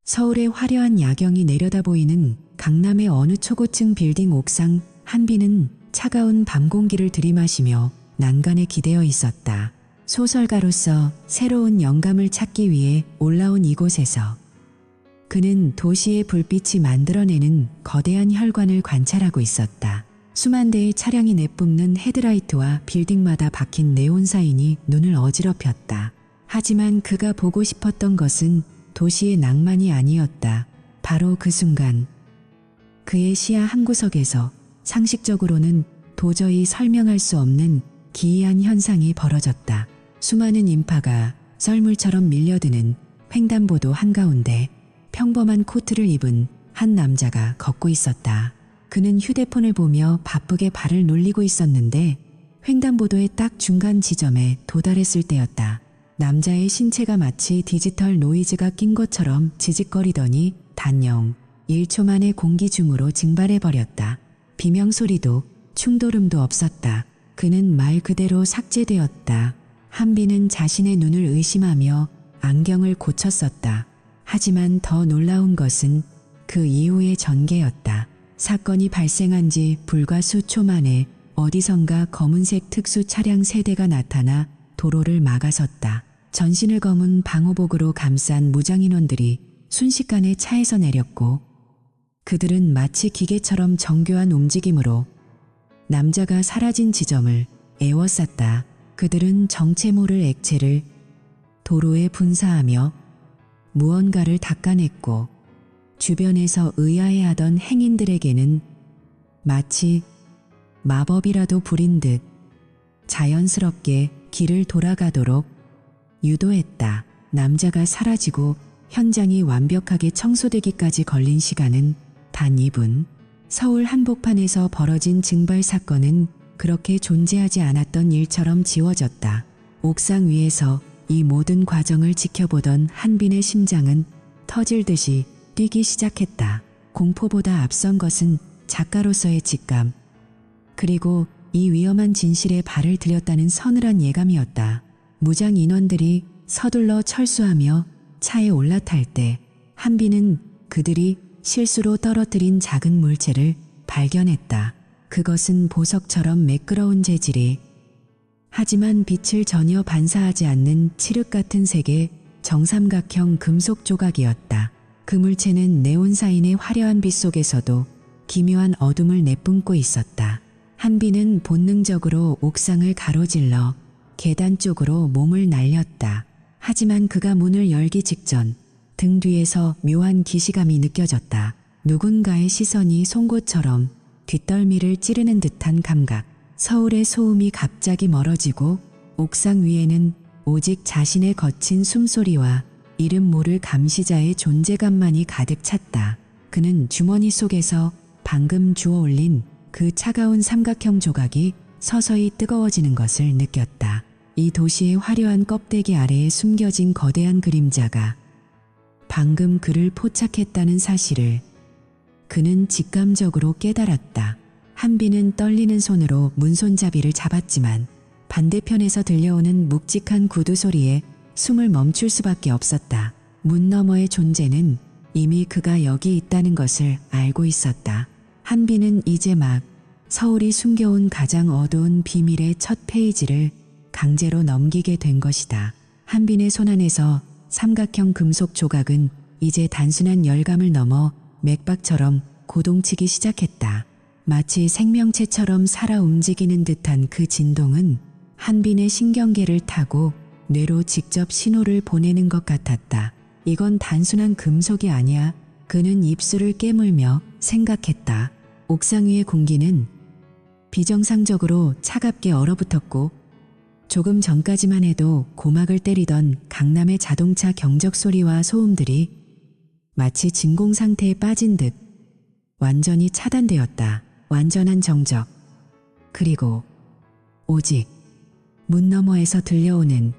서울의 화려한 야경이 내려다 보이는 강남의 어느 초고층 빌딩 옥상. 한비는 차가운 밤 공기를 들이마시며 난간에 기대어 있었다. 소설가로서 새로운 영감을 찾기 위해 올라온 이곳에서 그는 도시의 불빛이 만들어내는 거대한 혈관을 관찰하고 있었다. 수만 대의 차량이 내뿜는 헤드라이트와 빌딩마다 박힌 네온 사인이 눈을 어지럽혔다. 하지만 그가 보고 싶었던 것은 도시의 낭만이 아니었다. 바로 그 순간 그의 시야 한구석에서 상식적으로는 도저히 설명할 수 없는 기이한 현상이 벌어졌다. 수많은 인파가 썰물처럼 밀려드는 횡단보도 한가운데 평범한 코트를 입은 한 남자가 걷고 있었다. 그는 휴대폰을 보며 바쁘게 발을 놀리고 있었는데 횡단보도의 딱 중간 지점에 도달했을 때였다. 남자의 신체가 마치 디지털 노이즈가 낀 것처럼 지직거리더니 단영 1초 만에 공기 중으로 증발해버렸다. 비명소리도 충돌음도 없었다. 그는 말 그대로 삭제되었다. 한비는 자신의 눈을 의심하며 안경을 고쳤었다. 하지만 더 놀라운 것은 그 이후의 전개였다. 사건이 발생한 지 불과 수초 만에 어디선가 검은색 특수 차량 3대가 나타나 도로를 막아섰다. 전신을 검은 방호복으로 감싼 무장인원들이 순식간에 차에서 내렸고 그들은 마치 기계처럼 정교한 움직임으로 남자가 사라진 지점을 에워쌌다. 그들은 정체 모를 액체를 도로에 분사하며 무언가를 닦아냈고 주변에서 의아해하던 행인들에게는 마치 마법이라도 부린 듯 자연스럽게 길을 돌아가도록 유도했다. 남자가 사라지고 현장이 완벽하게 청소되기까지 걸린 시간은 단 2분. 서울 한복판에서 벌어진 증발 사건은 그렇게 존재하지 않았던 일처럼 지워졌다. 옥상 위에서 이 모든 과정을 지켜보던 한빈의 심장은 터질 듯이 뛰기 시작했다. 공포보다 앞선 것은 작가로서의 직감, 그리고 이 위험한 진실에 발을 들였다는 서늘한 예감이었다. 무장 인원들이 서둘러 철수하며 차에 올라탈 때 한비는 그들이 실수로 떨어뜨린 작은 물체를 발견했다. 그것은 보석처럼 매끄러운 재질이 하지만 빛을 전혀 반사하지 않는 칠흑 같은 색의 정삼각형 금속 조각이었다. 그 물체는 네온사인의 화려한 빛 속에서도 기묘한 어둠을 내뿜고 있었다. 한비는 본능적으로 옥상을 가로질러 계단 쪽으로 몸을 날렸다. 하지만 그가 문을 열기 직전 등 뒤에서 묘한 기시감이 느껴졌다. 누군가의 시선이 송곳처럼 뒷덜미를 찌르는 듯한 감각. 서울의 소음이 갑자기 멀어지고 옥상 위에는 오직 자신의 거친 숨소리와 이름 모를 감시자의 존재감만이 가득 찼다. 그는 주머니 속에서 방금 주워 올린 그 차가운 삼각형 조각이 서서히 뜨거워지는 것을 느꼈다. 이 도시의 화려한 껍데기 아래에 숨겨진 거대한 그림자가 방금 그를 포착했다는 사실을 그는 직감적으로 깨달았다. 한비는 떨리는 손으로 문손잡이를 잡았지만 반대편에서 들려오는 묵직한 구두 소리에 숨을 멈출 수밖에 없었다. 문 너머의 존재는 이미 그가 여기 있다는 것을 알고 있었다. 한비는 이제 막 서울이 숨겨온 가장 어두운 비밀의 첫 페이지를 강제로 넘기게 된 것이다. 한빈의 손안에서 삼각형 금속 조각은 이제 단순한 열감을 넘어 맥박처럼 고동치기 시작했다. 마치 생명체처럼 살아 움직이는 듯한 그 진동은 한빈의 신경계를 타고 뇌로 직접 신호를 보내는 것 같았다. 이건 단순한 금속이 아니야. 그는 입술을 깨물며 생각했다. 옥상 위의 공기는 비정상적으로 차갑게 얼어붙었고 조금 전까지만 해도 고막을 때리던 강남의 자동차 경적 소리와 소음들이 마치 진공 상태에 빠진 듯 완전히 차단되었다. 완전한 정적. 그리고 오직 문 너머에서 들려오는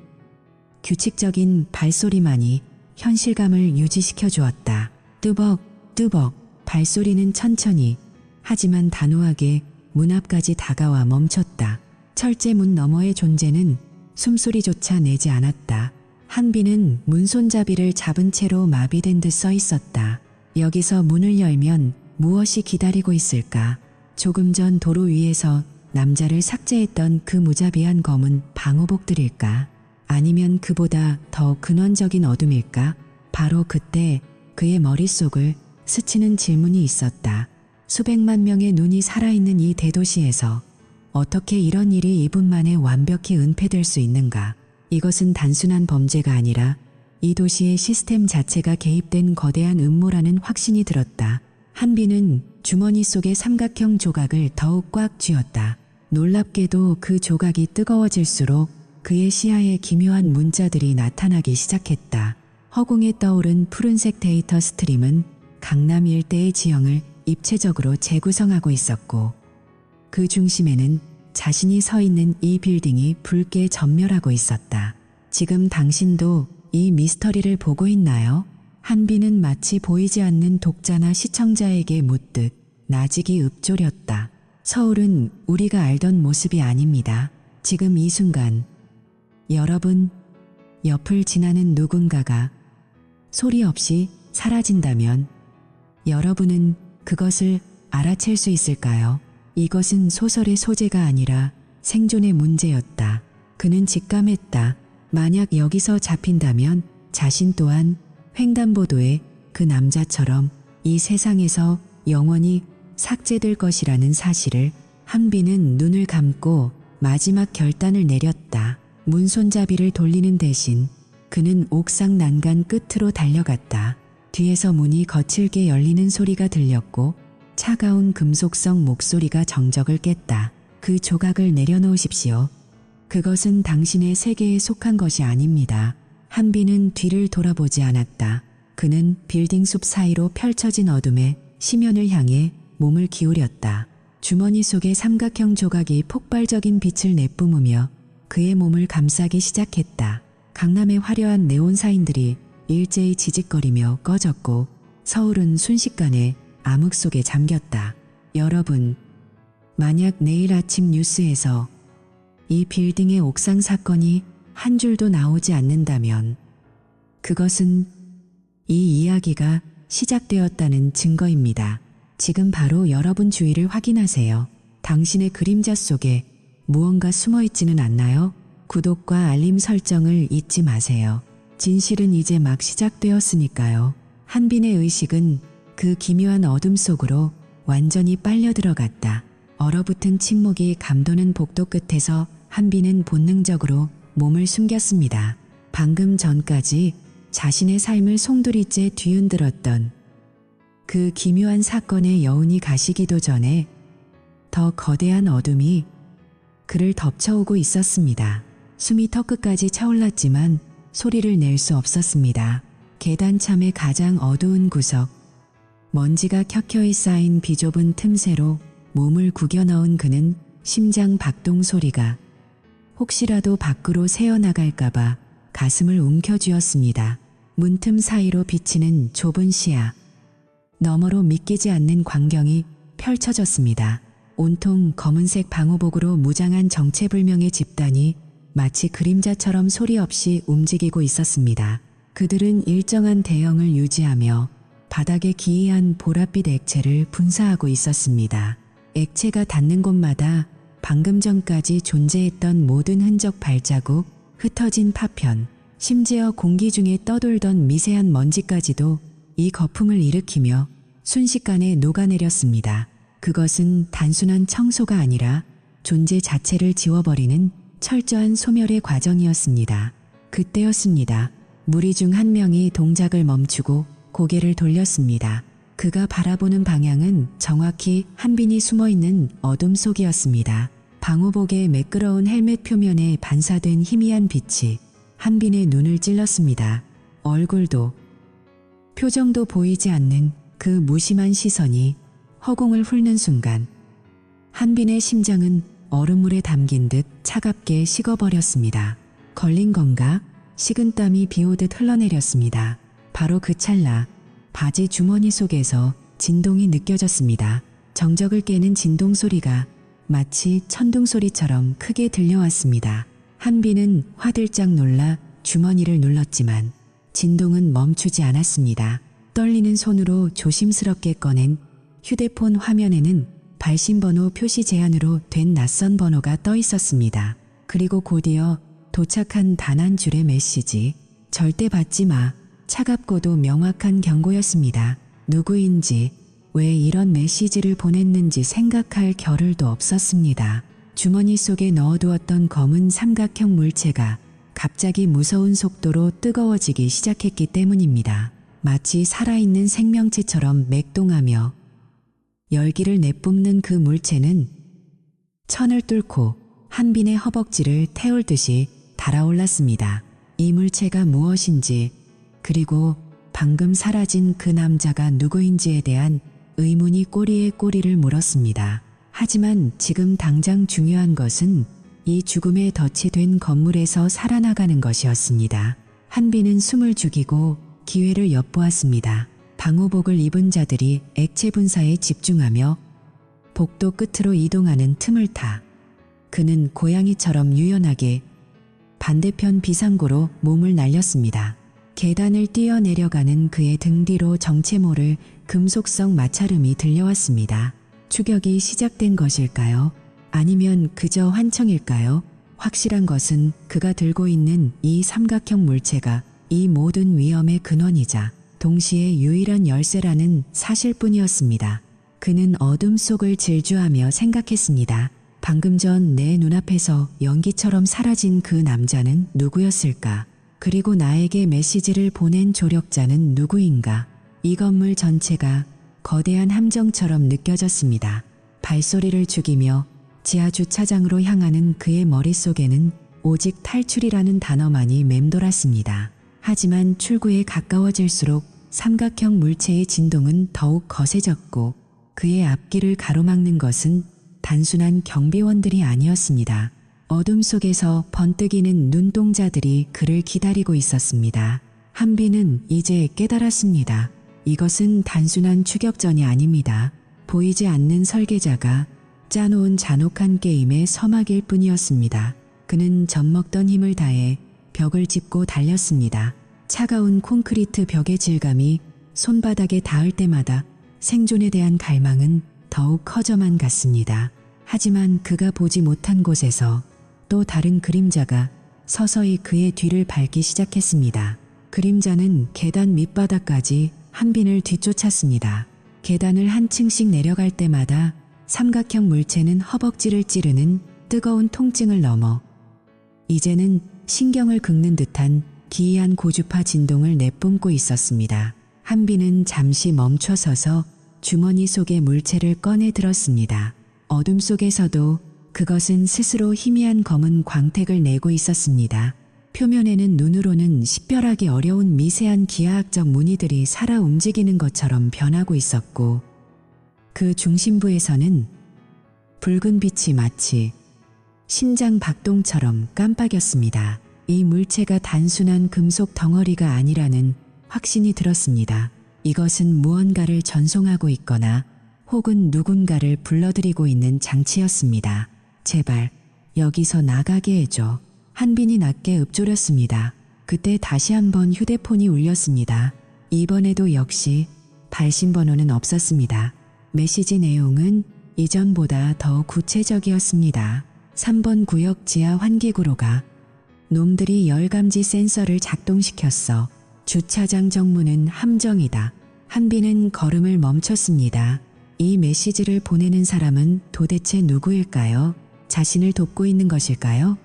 규칙적인 발소리만이 현실감을 유지시켜 주었다. 뚜벅뚜벅 발소리는 천천히 하지만 단호하게 문 앞까지 다가와 멈췄다. 철제 문 너머의 존재는 숨소리조차 내지 않았다. 한비는 문 손잡이를 잡은 채로 마비된 듯 서 있었다. 여기서 문을 열면 무엇이 기다리고 있을까? 조금 전 도로 위에서 남자를 삭제했던 그 무자비한 검은 방호복들일까? 아니면 그보다 더 근원적인 어둠일까? 바로 그때 그의 머릿속을 스치는 질문이 있었다. 수백만 명의 눈이 살아있는 이 대도시에서 어떻게 이런 일이 2분 만에 완벽히 은폐될 수 있는가? 이것은 단순한 범죄가 아니라 이 도시의 시스템 자체가 개입된 거대한 음모라는 확신이 들었다. 한비는 주머니 속의 삼각형 조각을 더욱 꽉 쥐었다. 놀랍게도 그 조각이 뜨거워질수록 그의 시야에 기묘한 문자들이 나타나기 시작했다. 허공에 떠오른 푸른색 데이터 스트림은 강남 일대의 지형을 입체적으로 재구성하고 있었고 그 중심에는 자신이 서 있는 이 빌딩이 붉게 전멸하고 있었다. 지금 당신도 이 미스터리를 보고 있나요? 한비는 마치 보이지 않는 독자나 시청자에게 묻듯 나직이 읊조렸다. 서울은 우리가 알던 모습이 아닙니다. 지금 이 순간 여러분 옆을 지나는 누군가가 소리 없이 사라진다면 여러분은 그것을 알아챌 수 있을까요? 이것은 소설의 소재가 아니라 생존의 문제였다. 그는 직감했다. 만약 여기서 잡힌다면 자신 또한 횡단보도의 그 남자처럼 이 세상에서 영원히 삭제될 것이라는 사실을. 한비는 눈을 감고 마지막 결단을 내렸다. 문 손잡이를 돌리는 대신 그는 옥상 난간 끝으로 달려갔다. 뒤에서 문이 거칠게 열리는 소리가 들렸고 차가운 금속성 목소리가 정적을 깼다. 그 조각을 내려놓으십시오. 그것은 당신의 세계에 속한 것이 아닙니다. 한비는 뒤를 돌아보지 않았다. 그는 빌딩 숲 사이로 펼쳐진 어둠의 심연을 향해 몸을 기울였다. 주머니 속의 삼각형 조각이 폭발적인 빛을 내뿜으며 그의 몸을 감싸기 시작했다. 강남의 화려한 네온 사인들이 일제히 지직거리며 꺼졌고 서울은 순식간에 암흑 속에 잠겼다. 여러분, 만약 내일 아침 뉴스에서 이 빌딩의 옥상 사건이 한 줄도 나오지 않는다면 그것은 이 이야기가 시작되었다는 증거입니다. 지금 바로 여러분 주위를 확인하세요. 당신의 그림자 속에 무언가 숨어 있지는 않나요? 구독과 알림 설정을 잊지 마세요. 진실은 이제 막 시작되었으니까요. 한빈의 의식은 그 기묘한 어둠 속으로 완전히 빨려 들어갔다. 얼어붙은 침묵이 감도는 복도 끝에서 한빈은 본능적으로 몸을 숨겼습니다. 방금 전까지 자신의 삶을 송두리째 뒤흔들었던 그 기묘한 사건의 여운이 가시기도 전에 더 거대한 어둠이 그를 덮쳐오고 있었습니다. 숨이 턱끝까지 차올랐지만 소리를 낼 수 없었습니다. 계단참의 가장 어두운 구석, 먼지가 켜켜이 쌓인 비좁은 틈새로 몸을 구겨 넣은 그는 심장 박동 소리가 혹시라도 밖으로 새어나갈까봐 가슴을 움켜쥐었습니다. 문틈 사이로 비치는 좁은 시야 너머로 믿기지 않는 광경이 펼쳐졌습니다. 온통 검은색 방호복으로 무장한 정체불명의 집단이 마치 그림자처럼 소리 없이 움직이고 있었습니다. 그들은 일정한 대형을 유지하며 바닥에 기이한 보랏빛 액체를 분사하고 있었습니다. 액체가 닿는 곳마다 방금 전까지 존재했던 모든 흔적 발자국, 흩어진 파편, 심지어 공기 중에 떠돌던 미세한 먼지까지도 이 거품을 일으키며 순식간에 녹아내렸습니다. 그것은 단순한 청소가 아니라 존재 자체를 지워버리는 철저한 소멸의 과정이었습니다. 그때였습니다. 무리 중 한 명이 동작을 멈추고 고개를 돌렸습니다. 그가 바라보는 방향은 정확히 한빈이 숨어있는 어둠 속이었습니다. 방호복의 매끄러운 헬멧 표면에 반사된 희미한 빛이 한빈의 눈을 찔렀습니다. 얼굴도 표정도 보이지 않는 그 무심한 시선이 허공을 훑는 순간 한빈의 심장은 얼음물에 담긴 듯 차갑게 식어버렸습니다. 걸린 건가? 식은땀이 비오듯 흘러내렸습니다. 바로 그 찰나 바지 주머니 속에서 진동이 느껴졌습니다. 정적을 깨는 진동 소리가 마치 천둥 소리처럼 크게 들려왔습니다. 한빈은 화들짝 놀라 주머니를 눌렀지만 진동은 멈추지 않았습니다. 떨리는 손으로 조심스럽게 꺼낸 휴대폰 화면에는 발신번호 표시 제한으로 된 낯선 번호가 떠 있었습니다. 그리고 곧이어 도착한 단 한 줄의 메시지. 절대 받지 마. 차갑고도 명확한 경고였습니다. 누구인지, 왜 이런 메시지를 보냈는지 생각할 겨를도 없었습니다. 주머니 속에 넣어두었던 검은 삼각형 물체가 갑자기 무서운 속도로 뜨거워지기 시작했기 때문입니다. 마치 살아있는 생명체처럼 맥동하며 열기를 내뿜는 그 물체는 천을 뚫고 한빈의 허벅지를 태울 듯이 달아올랐습니다. 이 물체가 무엇인지, 그리고 방금 사라진 그 남자가 누구인지에 대한 의문이 꼬리에 꼬리를 물었습니다. 하지만 지금 당장 중요한 것은 이 죽음에 덫이 된 건물에서 살아나가는 것이었습니다. 한빈은 숨을 죽이고 기회를 엿보았습니다. 방호복을 입은 자들이 액체 분사에 집중하며 복도 끝으로 이동하는 틈을 타 그는 고양이처럼 유연하게 반대편 비상구로 몸을 날렸습니다. 계단을 뛰어내려가는 그의 등 뒤로 정체 모를 금속성 마찰음이 들려왔습니다. 추격이 시작된 것일까요? 아니면 그저 환청일까요? 확실한 것은 그가 들고 있는 이 삼각형 물체가 이 모든 위험의 근원이자 동시에 유일한 열쇠라는 사실뿐이었습니다. 그는 어둠 속을 질주하며 생각했습니다. 방금 전 내 눈앞에서 연기처럼 사라진 그 남자는 누구였을까? 그리고 나에게 메시지를 보낸 조력자는 누구인가? 이 건물 전체가 거대한 함정처럼 느껴졌습니다. 발소리를 죽이며 지하 주차장으로 향하는 그의 머릿속에는 오직 탈출이라는 단어만이 맴돌았습니다. 하지만 출구에 가까워질수록 삼각형 물체의 진동은 더욱 거세졌고 그의 앞길을 가로막는 것은 단순한 경비원들이 아니었습니다. 어둠 속에서 번뜩이는 눈동자들이 그를 기다리고 있었습니다. 한빈은 이제 깨달았습니다. 이것은 단순한 추격전이 아닙니다. 보이지 않는 설계자가 짜놓은 잔혹한 게임의 서막일 뿐이었습니다. 그는 젖먹던 힘을 다해 벽을 짚고 달렸습니다. 차가운 콘크리트 벽의 질감이 손바닥에 닿을 때마다 생존에 대한 갈망은 더욱 커져만 갔습니다. 하지만 그가 보지 못한 곳에서 또 다른 그림자가 서서히 그의 뒤를 밟기 시작했습니다. 그림자는 계단 밑바닥까지 한빈을 뒤쫓았습니다. 계단을 한 층씩 내려갈 때마다 삼각형 물체는 허벅지를 찌르는 뜨거운 통증을 넘어 이제는 신경을 긁는 듯한 기이한 고주파 진동을 내뿜고 있었습니다. 한빈은 잠시 멈춰서서 주머니 속의 물체를 꺼내 들었습니다. 어둠 속에서도 그것은 스스로 희미한 검은 광택을 내고 있었습니다. 표면에는 눈으로는 식별하기 어려운 미세한 기하학적 무늬들이 살아 움직이는 것처럼 변하고 있었고 그 중심부에서는 붉은 빛이 마치 심장 박동처럼 깜빡였습니다. 이 물체가 단순한 금속 덩어리가 아니라는 확신이 들었습니다. 이것은 무언가를 전송하고 있거나 혹은 누군가를 불러들이고 있는 장치였습니다. 제발 여기서 나가게 해줘. 한빈이 낮게 읊조렸습니다. 그때 다시 한번 휴대폰이 울렸습니다. 이번에도 역시 발신번호는 없었습니다. 메시지 내용은 이전보다 더 구체적이었습니다. 3번 구역 지하 환기구로 가. 놈들이 열감지 센서를 작동시켰어. 주차장 정문은 함정이다. 한빈은 걸음을 멈췄습니다. 이 메시지를 보내는 사람은 도대체 누구일까요? 자신을 돕고 있는 것일까요?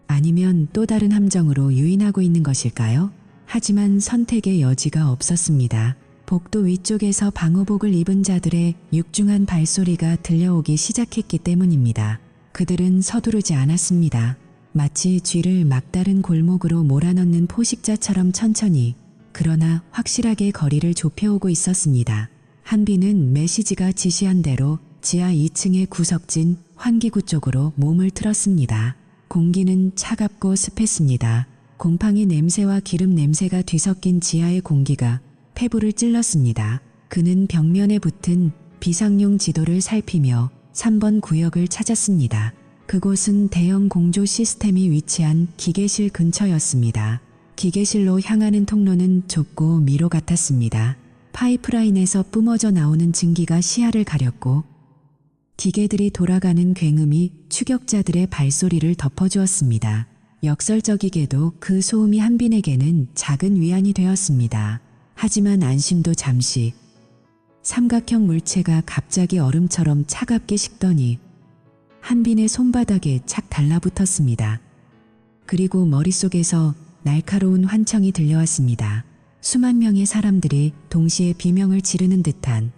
아니면 또 다른 함정으로 유인하고 있는 것일까요? 하지만 선택의 여지가 없었습니다. 복도 위쪽에서 방호복을 입은 자들의 육중한 발소리가 들려오기 시작했기 때문입니다. 그들은 서두르지 않았습니다. 마치 쥐를 막다른 골목으로 몰아넣는 포식자처럼 천천히 그러나 확실하게 거리를 좁혀오고 있었습니다. 한빈은 메시지가 지시한 대로 지하 2층의 구석진 환기구 쪽으로 몸을 틀었습니다. 공기는 차갑고 습했습니다. 곰팡이 냄새와 기름 냄새가 뒤섞인 지하의 공기가 폐부를 찔렀습니다. 그는 벽면에 붙은 비상용 지도를 살피며 3번 구역을 찾았습니다. 그곳은 대형 공조 시스템이 위치한 기계실 근처였습니다. 기계실로 향하는 통로는 좁고 미로 같았습니다. 파이프라인에서 뿜어져 나오는 증기가 시야를 가렸고 기계들이 돌아가는 굉음이 추격자들의 발소리를 덮어주었습니다. 역설적이게도 그 소음이 한빈에게는 작은 위안이 되었습니다. 하지만 안심도 잠시. 삼각형 물체가 갑자기 얼음처럼 차갑게 식더니 한빈의 손바닥에 착 달라붙었습니다. 그리고 머릿속에서 날카로운 환청이 들려왔습니다. 수만 명의 사람들이 동시에 비명을 지르는 듯한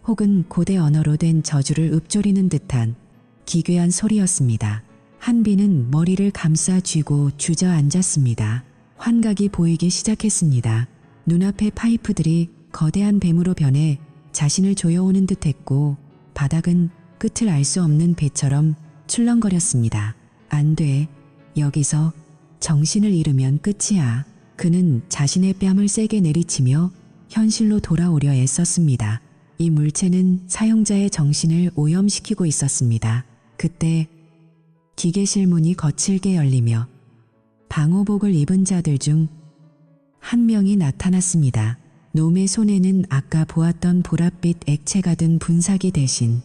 혹은 고대 언어로 된 저주를 읊조리는 듯한 기괴한 소리였습니다. 한빈은 머리를 감싸 쥐고 주저앉았습니다. 환각이 보이기 시작했습니다. 눈앞의 파이프들이 거대한 뱀으로 변해 자신을 조여오는 듯했고 바닥은 끝을 알 수 없는 배처럼 출렁거렸습니다. 안 돼. 여기서 정신을 잃으면 끝이야. 그는 자신의 뺨을 세게 내리치며 현실로 돌아오려 애썼습니다. 이 물체는 사용자의 정신을 오염시키고 있었습니다. 그때 기계실 문이 거칠게 열리며 방호복을 입은 자들 중 한 명이 나타났습니다. 놈의 손에는 아까 보았던 보랏빛 액체가 든 분사기 대신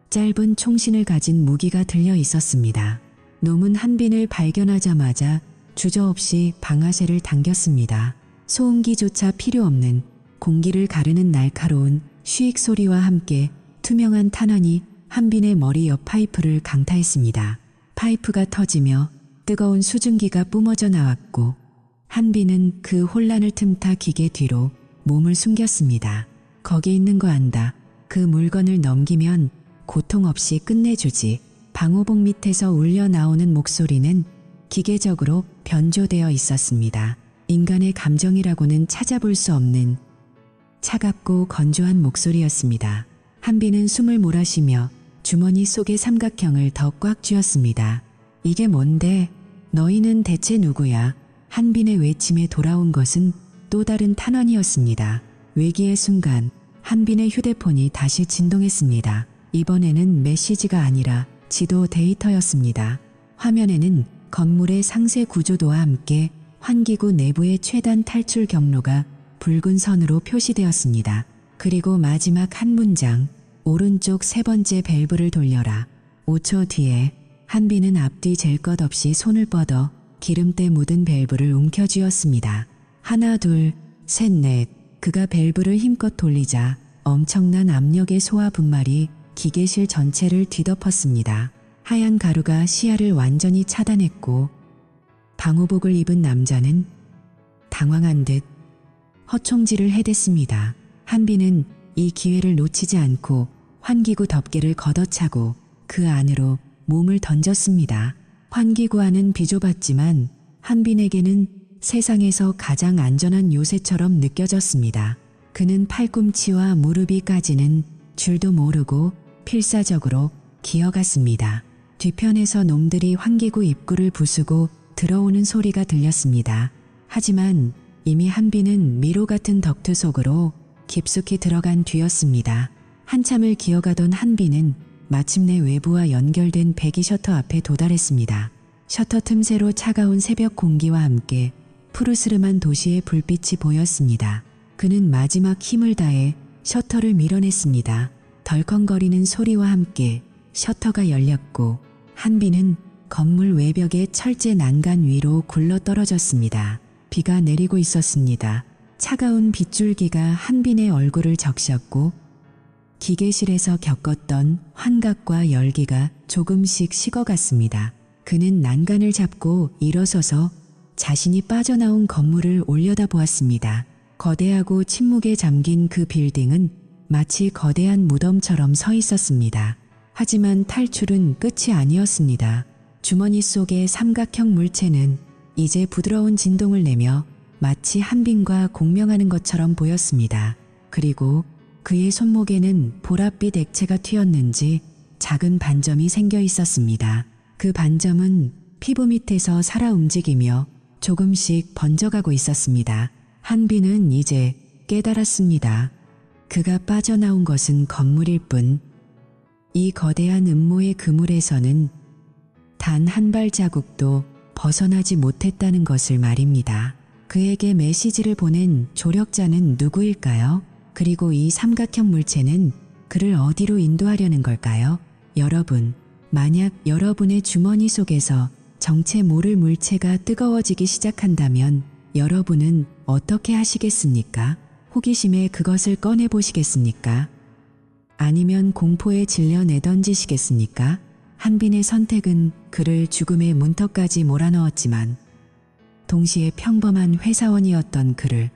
짧은 총신을 가진 무기가 들려 있었습니다. 놈은 한빈을 발견하자마자 주저없이 방아쇠를 당겼습니다. 소음기조차 필요 없는 공기를 가르는 날카로운 쉬익 소리와 함께 투명한 탄환이 한빈의 머리 옆 파이프를 강타했습니다. 파이프가 터지며 뜨거운 수증기가 뿜어져 나왔고 한빈은 그 혼란을 틈타 기계 뒤로 몸을 숨겼습니다. 거기 있는 거 안다. 그 물건을 넘기면 고통 없이 끝내주지. 방호복 밑에서 울려 나오는 목소리는 기계적으로 변조되어 있었습니다. 인간의 감정이라고는 찾아볼 수 없는 차갑고 건조한 목소리였습니다. 한빈은 숨을 몰아쉬며 주머니 속의 삼각형을 더 꽉 쥐었습니다. 이게 뭔데? 너희는 대체 누구야? 한빈의 외침에 돌아온 것은 또 다른 탄원이었습니다. 외기의 순간 한빈의 휴대폰이 다시 진동했습니다. 이번에는 메시지가 아니라 지도 데이터였습니다. 화면에는 건물의 상세 구조도와 함께 환기구 내부의 최단 탈출 경로가 붉은 선으로 표시되었습니다. 그리고 마지막 한 문장, 오른쪽 세 번째 밸브를 돌려라. 5초 뒤에 한빈은 앞뒤 잴 것 없이 손을 뻗어 기름때 묻은 밸브를 움켜쥐었습니다. 하나, 둘, 셋, 넷. 그가 밸브를 힘껏 돌리자 엄청난 압력의 소화 분말이 기계실 전체를 뒤덮었습니다. 하얀 가루가 시야를 완전히 차단했고 방호복을 입은 남자는 당황한 듯 허총질을 해댔습니다. 한빈은 이 기회를 놓치지 않고 환기구 덮개를 걷어차고 그 안으로 몸을 던졌습니다. 환기구 안은 비좁았지만 한빈에게는 세상에서 가장 안전한 요새처럼 느껴졌습니다. 그는 팔꿈치와 무릎이까지는 줄도 모르고 필사적으로 기어갔습니다. 뒤편에서 놈들이 환기구 입구를 부수고 들어오는 소리가 들렸습니다. 하지만 이미 한빈은 미로 같은 덕트 속으로 깊숙이 들어간 뒤였습니다. 한참을 기어가던 한빈은 마침내 외부와 연결된 배기 셔터 앞에 도달했습니다. 셔터 틈새로 차가운 새벽 공기와 함께 푸르스름한 도시의 불빛이 보였습니다. 그는 마지막 힘을 다해 셔터를 밀어냈습니다. 덜컹거리는 소리와 함께 셔터가 열렸고 한빈은 건물 외벽의 철제 난간 위로 굴러떨어졌습니다. 비가 내리고 있었습니다. 차가운 빗줄기가 한빈의 얼굴을 적셨고 기계실에서 겪었던 환각과 열기가 조금씩 식어갔습니다. 그는 난간을 잡고 일어서서 자신이 빠져나온 건물을 올려다보았습니다. 거대하고 침묵에 잠긴 그 빌딩은 마치 거대한 무덤처럼 서 있었습니다. 하지만 탈출은 끝이 아니었습니다. 주머니 속의 삼각형 물체는 이제 부드러운 진동을 내며 마치 한빈과 공명하는 것처럼 보였습니다. 그리고 그의 손목에는 보랏빛 액체가 튀었는지 작은 반점이 생겨 있었습니다. 그 반점은 피부 밑에서 살아 움직이며 조금씩 번져가고 있었습니다. 한빈은 이제 깨달았습니다. 그가 빠져나온 것은 건물일 뿐 이 거대한 음모의 그물에서는 단 한 발자국도 벗어나지 못했다는 것을 말입니다. 그에게 메시지를 보낸 조력자는 누구일까요? 그리고 이 삼각형 물체는 그를 어디로 인도하려는 걸까요? 여러분, 만약 여러분의 주머니 속에서 정체 모를 물체가 뜨거워지기 시작한다면 여러분은 어떻게 하시겠습니까? 호기심에 그것을 꺼내보시겠습니까? 아니면 공포에 질려 내던지시겠습니까? 한빈의 선택은 그를 죽음의 문턱까지 몰아넣었지만 동시에 평범한 회사원이었던 그를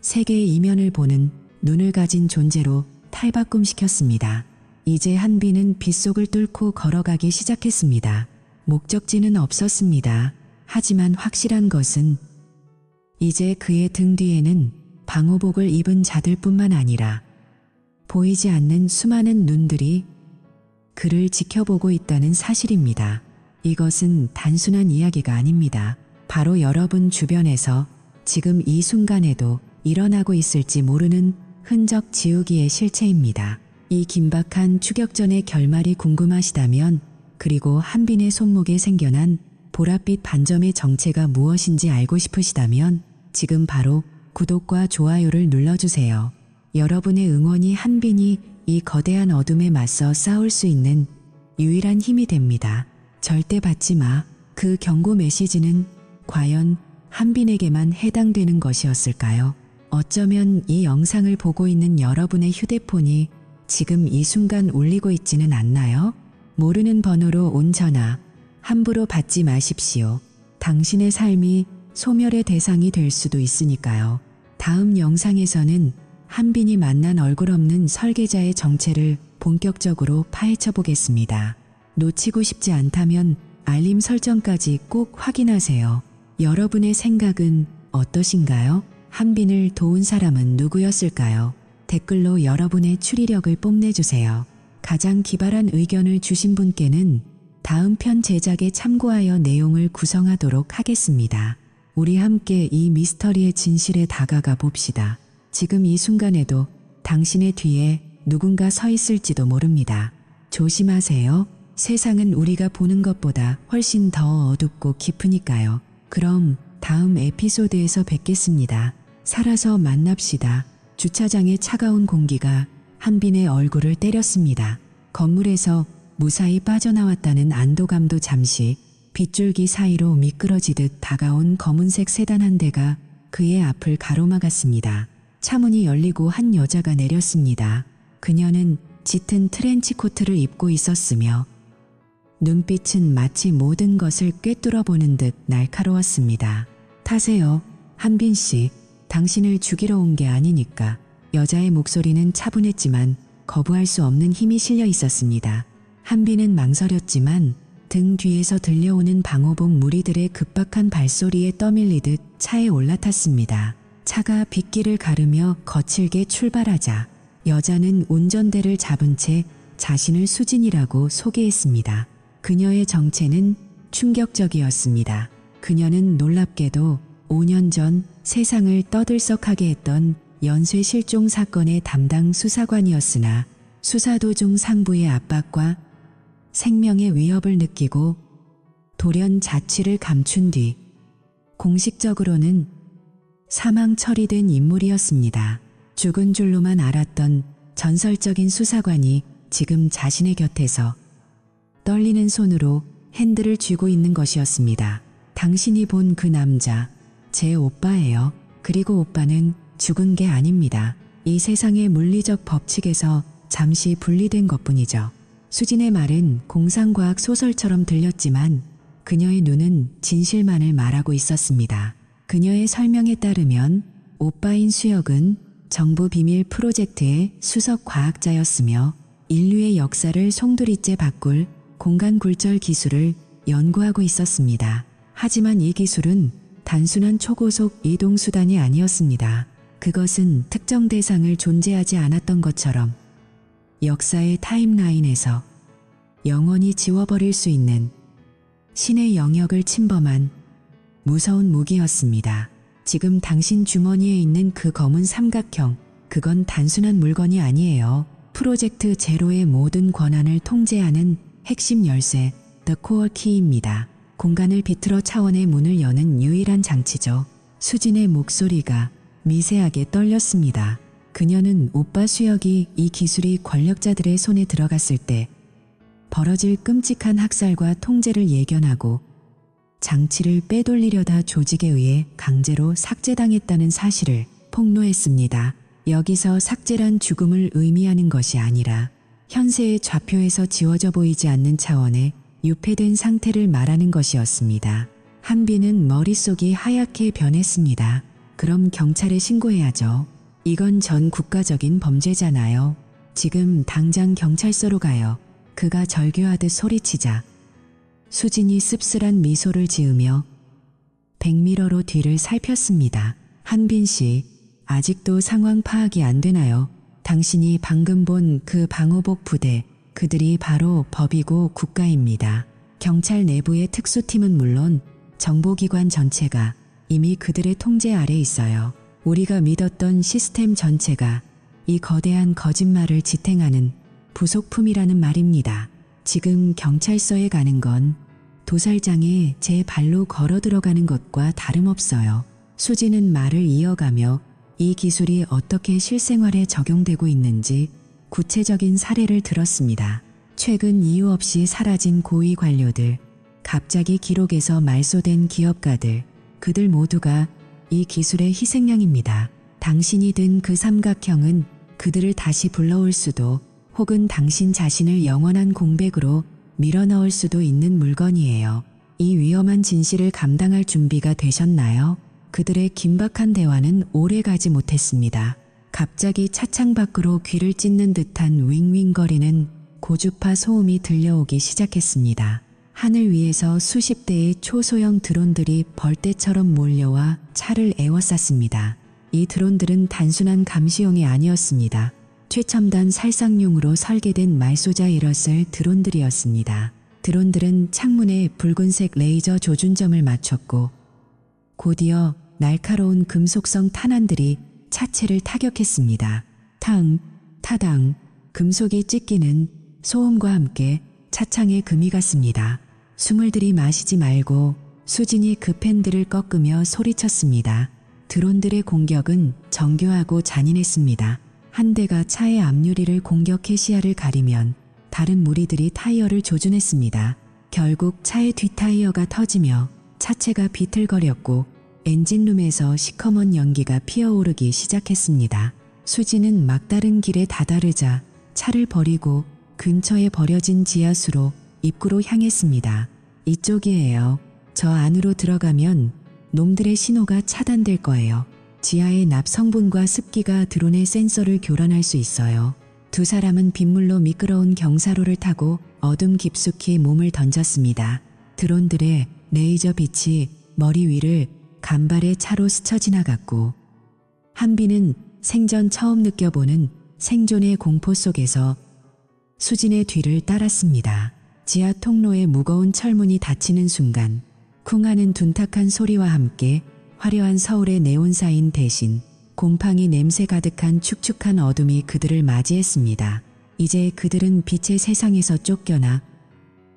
세계의 이면을 보는 눈을 가진 존재로 탈바꿈시켰습니다. 이제 한빈은 빗속을 뚫고 걸어가기 시작했습니다. 목적지는 없었습니다. 하지만 확실한 것은 이제 그의 등 뒤에는 방호복을 입은 자들뿐만 아니라 보이지 않는 수많은 눈들이 그를 지켜보고 있다는 사실입니다. 이것은 단순한 이야기가 아닙니다. 바로 여러분 주변에서 지금 이 순간에도 일어나고 있을지 모르는 흔적 지우기의 실체입니다. 이 긴박한 추격전의 결말이 궁금하시다면, 그리고 한빈의 손목에 생겨난 보랏빛 반점의 정체가 무엇인지 알고 싶으시다면 지금 바로 구독과 좋아요를 눌러주세요. 여러분의 응원이 한빈이 이 거대한 어둠에 맞서 싸울 수 있는 유일한 힘이 됩니다. 절대 받지 마. 그 경고 메시지는 과연 한빈에게만 해당되는 것이었을까요? 어쩌면 이 영상을 보고 있는 여러분의 휴대폰이 지금 이 순간 울리고 있지는 않나요? 모르는 번호로 온 전화, 함부로 받지 마십시오. 당신의 삶이 소멸의 대상이 될 수도 있으니까요. 다음 영상에서는 한빈이 만난 얼굴 없는 설계자의 정체를 본격적으로 파헤쳐 보겠습니다. 놓치고 싶지 않다면 알림 설정까지 꼭 확인하세요. 여러분의 생각은 어떠신가요? 한빈을 도운 사람은 누구였을까요? 댓글로 여러분의 추리력을 뽐내주세요. 가장 기발한 의견을 주신 분께는 다음 편 제작에 참고하여 내용을 구성하도록 하겠습니다. 우리 함께 이 미스터리의 진실에 다가가 봅시다. 지금 이 순간에도 당신의 뒤에 누군가 서 있을지도 모릅니다. 조심하세요. 세상은 우리가 보는 것보다 훨씬 더 어둡고 깊으니까요. 그럼 다음 에피소드에서 뵙겠습니다. 살아서 만납시다. 주차장의 차가운 공기가 한빈의 얼굴을 때렸습니다. 건물에서 무사히 빠져나왔다는 안도감도 잠시 빗줄기 사이로 미끄러지듯 다가온 검은색 세단 한 대가 그의 앞을 가로막았습니다. 차문이 열리고 한 여자가 내렸습니다. 그녀는 짙은 트렌치 코트를 입고 있었으며 눈빛은 마치 모든 것을 꿰뚫어 보는 듯 날카로웠습니다. 타세요, 한빈 씨. 당신을 죽이러 온 게 아니니까. 여자의 목소리는 차분했지만 거부할 수 없는 힘이 실려 있었습니다. 한빈은 망설였지만 등 뒤에서 들려오는 방호복 무리들의 급박한 발소리에 떠밀리듯 차에 올라탔습니다. 차가 빗길을 가르며 거칠게 출발하자 여자는 운전대를 잡은 채 자신을 수진이라고 소개했습니다. 그녀의 정체는 충격적이었습니다. 그녀는 놀랍게도 5년 전 세상을 떠들썩하게 했던 연쇄 실종 사건의 담당 수사관이었으나 수사 도중 상부의 압박과 생명의 위협을 느끼고 돌연 자취를 감춘 뒤 공식적으로는 사망 처리된 인물이었습니다. 죽은 줄로만 알았던 전설적인 수사관이 지금 자신의 곁에서 떨리는 손으로 핸들을 쥐고 있는 것이었습니다. 당신이 본 그 남자, 제 오빠예요. 그리고 오빠는 죽은 게 아닙니다. 이 세상의 물리적 법칙에서 잠시 분리된 것뿐이죠. 수진의 말은 공상과학 소설처럼 들렸지만 그녀의 눈은 진실만을 말하고 있었습니다. 그녀의 설명에 따르면 오빠인 수혁은 정부 비밀 프로젝트의 수석 과학자였으며 인류의 역사를 송두리째 바꿀 공간 굴절 기술을 연구하고 있었습니다. 하지만 이 기술은 단순한 초고속 이동 수단이 아니었습니다. 그것은 특정 대상을 존재하지 않았던 것처럼 역사의 타임라인에서 영원히 지워버릴 수 있는 신의 영역을 침범한 무서운 무기였습니다. 지금 당신 주머니에 있는 그 검은 삼각형, 그건 단순한 물건이 아니에요. 프로젝트 제로의 모든 권한을 통제하는 핵심 열쇠, The Core Key입니다. 공간을 비틀어 차원의 문을 여는 유일한 장치죠. 수진의 목소리가 미세하게 떨렸습니다. 그녀는 오빠 수혁이 이 기술이 권력자들의 손에 들어갔을 때 벌어질 끔찍한 학살과 통제를 예견하고 장치를 빼돌리려다 조직에 의해 강제로 삭제당했다는 사실을 폭로했습니다. 여기서 삭제란 죽음을 의미하는 것이 아니라 현세의 좌표에서 지워져 보이지 않는 차원의 유폐된 상태를 말하는 것이었습니다. 한빈은 머릿속이 하얗게 변했습니다. 그럼 경찰에 신고해야죠. 이건 전 국가적인 범죄잖아요. 지금 당장 경찰서로 가요. 그가 절규하듯 소리치자 수진이 씁쓸한 미소를 지으며 백미러로 뒤를 살폈습니다. 한빈 씨, 아직도 상황 파악이 안 되나요? 당신이 방금 본 그 방호복 부대, 그들이 바로 법이고 국가입니다. 경찰 내부의 특수팀은 물론 정보기관 전체가 이미 그들의 통제 아래 있어요. 우리가 믿었던 시스템 전체가 이 거대한 거짓말을 지탱하는 부속품이라는 말입니다. 지금 경찰서에 가는 건 도살장에 제 발로 걸어 들어가는 것과 다름없어요. 수지는 말을 이어가며 이 기술이 어떻게 실생활에 적용되고 있는지 구체적인 사례를 들었습니다. 최근 이유 없이 사라진 고위 관료들, 갑자기 기록에서 말소된 기업가들, 그들 모두가 이 기술의 희생양입니다. 당신이 든 그 삼각형은 그들을 다시 불러올 수도 혹은 당신 자신을 영원한 공백으로 밀어넣을 수도 있는 물건이에요. 이 위험한 진실을 감당할 준비가 되셨나요? 그들의 긴박한 대화는 오래 가지 못했습니다. 갑자기 차창 밖으로 귀를 찢는 듯한 윙윙거리는 고주파 소음이 들려오기 시작했습니다. 하늘 위에서 수십 대의 초소형 드론들이 벌떼처럼 몰려와 차를 에워쌌습니다. 이 드론들은 단순한 감시용이 아니었습니다. 최첨단 살상용으로 설계된 말소자일을 쓸 드론들이었습니다. 드론들은 창문에 붉은색 레이저 조준점을 맞췄고 곧이어 날카로운 금속성 탄환들이 차체를 타격했습니다. 탕, 타당, 금속이 찢기는 소음과 함께 차창에 금이 갔습니다. 숨을 들이마시지 말고 수진이 그 팬들을 꺾으며 소리쳤습니다. 드론들의 공격은 정교하고 잔인했습니다. 한 대가 차의 앞유리를 공격해 시야를 가리면 다른 무리들이 타이어를 조준했습니다. 결국 차의 뒷타이어가 터지며 차체가 비틀거렸고 엔진룸에서 시커먼 연기가 피어오르기 시작했습니다. 수지는 막다른 길에 다다르자 차를 버리고 근처에 버려진 지하수로 입구로 향했습니다. 이쪽이에요. 저 안으로 들어가면 놈들의 신호가 차단될 거예요. 지하의 납 성분과 습기가 드론의 센서를 교란할 수 있어요. 두 사람은 빗물로 미끄러운 경사로를 타고 어둠 깊숙이 몸을 던졌습니다. 드론들의 레이저 빛이 머리 위를 간발의 차로 스쳐 지나갔고 한빈은 생전 처음 느껴보는 생존의 공포 속에서 수진의 뒤를 따랐습니다. 지하 통로의 무거운 철문이 닫히는 순간 쿵 하는 둔탁한 소리와 함께 화려한 서울의 네온사인 대신 곰팡이 냄새 가득한 축축한 어둠이 그들을 맞이했습니다. 이제 그들은 빛의 세상에서 쫓겨나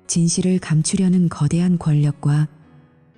진실을 감추려는 거대한 권력과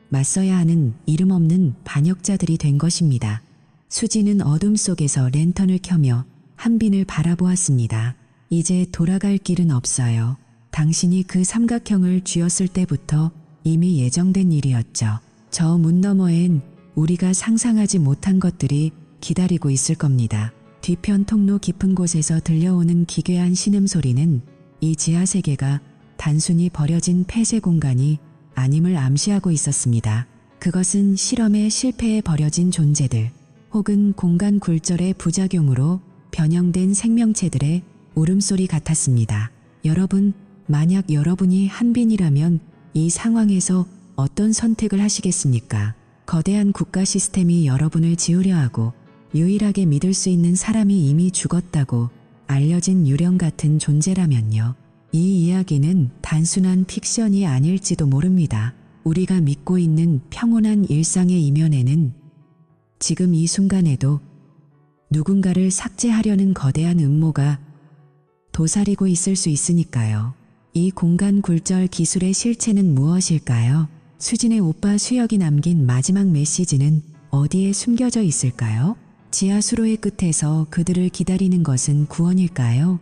맞서야 하는 이름 없는 반역자들이 된 것입니다. 수지는 어둠 속에서 랜턴을 켜며 한빈을 바라보았습니다. 이제 돌아갈 길은 없어요. 당신이 그 삼각형을 쥐었을 때부터 이미 예정된 일이었죠. 저 문 너머엔 우리가 상상하지 못한 것들이 기다리고 있을 겁니다. 뒤편 통로 깊은 곳에서 들려오는 기괴한 신음소리는 이 지하세계가 단순히 버려진 폐쇄 공간이 아님을 암시하고 있었습니다. 그것은 실험의 실패에 버려진 존재들 혹은 공간 굴절의 부작용으로 변형된 생명체들의 울음소리 같았습니다. 여러분, 만약 여러분이 한빈이라면 이 상황에서 어떤 선택을 하시겠습니까? 거대한 국가 시스템이 여러분을 지우려 하고 유일하게 믿을 수 있는 사람이 이미 죽었다고 알려진 유령 같은 존재라면요. 이 이야기는 단순한 픽션이 아닐지도 모릅니다. 우리가 믿고 있는 평온한 일상의 이면에는 지금 이 순간에도 누군가를 삭제하려는 거대한 음모가 도사리고 있을 수 있으니까요. 이 공간 굴절 기술의 실체는 무엇일까요? 수진의 오빠 수혁이 남긴 마지막 메시지는 어디에 숨겨져 있을까요? 지하 수로의 끝에서 그들을 기다리는 것은 구원일까요?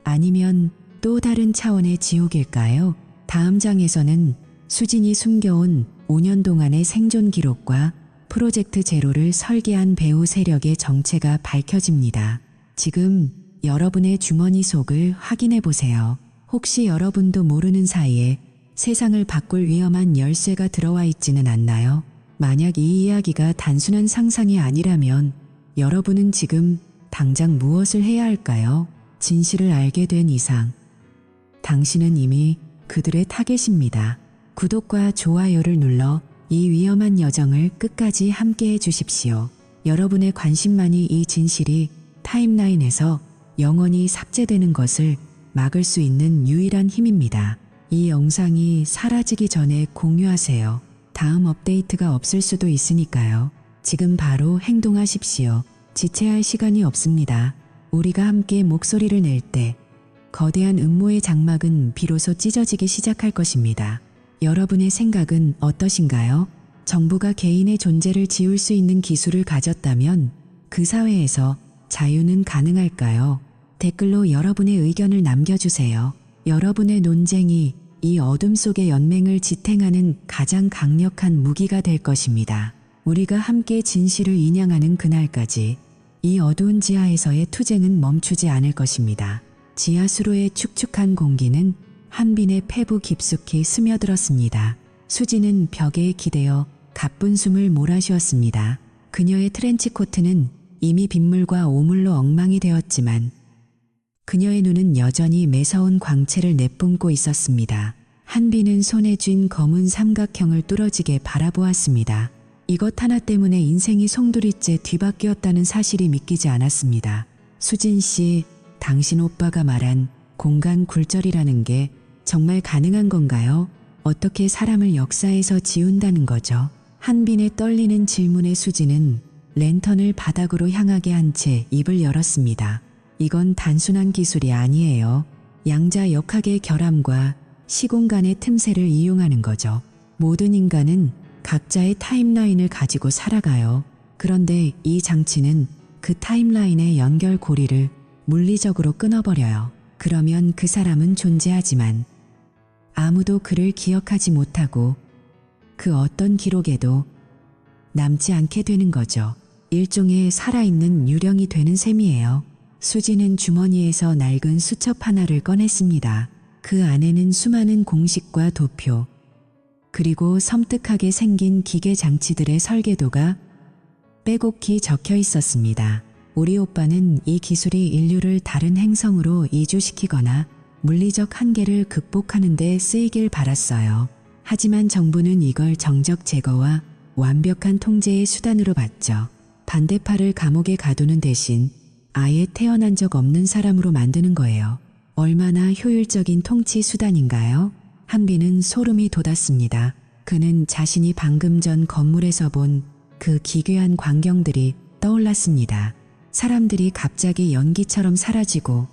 아니면 또 다른 차원의 지옥일까요? 다음 장에서는 수진이 숨겨온 5년 동안의 생존 기록과 프로젝트 제로를 설계한 배우 세력의 정체가 밝혀집니다. 지금 여러분의 주머니 속을 확인해 보세요. 혹시 여러분도 모르는 사이에 세상을 바꿀 위험한 열쇠가 들어와 있지는 않나요? 만약 이 이야기가 단순한 상상이 아니라면 여러분은 지금 당장 무엇을 해야 할까요? 진실을 알게 된 이상 당신은 이미 그들의 타겟입니다. 구독과 좋아요를 눌러 이 위험한 여정을 끝까지 함께해 주십시오. 여러분의 관심만이 이 진실이 타임라인에서 영원히 삭제되는 것을 막을 수 있는 유일한 힘입니다. 이 영상이 사라지기 전에 공유하세요. 다음 업데이트가 없을 수도 있으니까요. 지금 바로 행동하십시오. 지체할 시간이 없습니다. 우리가 함께 목소리를 낼 때 거대한 음모의 장막은 비로소 찢어지기 시작할 것입니다. 여러분의 생각은 어떠신가요? 정부가 개인의 존재를 지울 수 있는 기술을 가졌다면 그 사회에서 자유는 가능할까요? 댓글로 여러분의 의견을 남겨주세요. 여러분의 논쟁이 이 어둠 속의 연맹을 지탱하는 가장 강력한 무기가 될 것입니다. 우리가 함께 진실을 인양하는 그날까지 이 어두운 지하에서의 투쟁은 멈추지 않을 것입니다. 지하 수로의 축축한 공기는 한빈의 폐부 깊숙이 스며들었습니다. 수지는 벽에 기대어 가쁜 숨을 몰아쉬었습니다. 그녀의 트렌치코트는 이미 빗물과 오물로 엉망이 되었지만 그녀의 눈은 여전히 매서운 광채를 내뿜고 있었습니다. 한빈은 손에 쥔 검은 삼각형을 뚫어지게 바라보았습니다. 이것 하나 때문에 인생이 송두리째 뒤바뀌었다는 사실이 믿기지 않았습니다. 수진 씨, 당신 오빠가 말한 공간 굴절이라는 게 정말 가능한 건가요? 어떻게 사람을 역사에서 지운다는 거죠? 한빈의 떨리는 질문에 수진은 랜턴을 바닥으로 향하게 한 채 입을 열었습니다. 이건 단순한 기술이 아니에요. 양자 역학의 결함과 시공간의 틈새를 이용하는 거죠. 모든 인간은 각자의 타임라인을 가지고 살아가요. 그런데 이 장치는 그 타임라인의 연결고리를 물리적으로 끊어버려요. 그러면 그 사람은 존재하지만 아무도 그를 기억하지 못하고 그 어떤 기록에도 남지 않게 되는 거죠. 일종의 살아있는 유령이 되는 셈이에요. 수지는 주머니에서 낡은 수첩 하나를 꺼냈습니다. 그 안에는 수많은 공식과 도표, 그리고 섬뜩하게 생긴 기계 장치들의 설계도가 빼곡히 적혀 있었습니다. 우리 오빠는 이 기술이 인류를 다른 행성으로 이주시키거나 물리적 한계를 극복하는 데 쓰이길 바랐어요. 하지만 정부는 이걸 정적 제거와 완벽한 통제의 수단으로 봤죠. 반대팔을 감옥에 가두는 대신 아예 태어난 적 없는 사람으로 만드는 거예요. 얼마나 효율적인 통치 수단인가요? 한빈은 소름이 돋았습니다. 그는 자신이 방금 전 건물에서 본 그 기괴한 광경들이 떠올랐습니다. 사람들이 갑자기 연기처럼 사라지고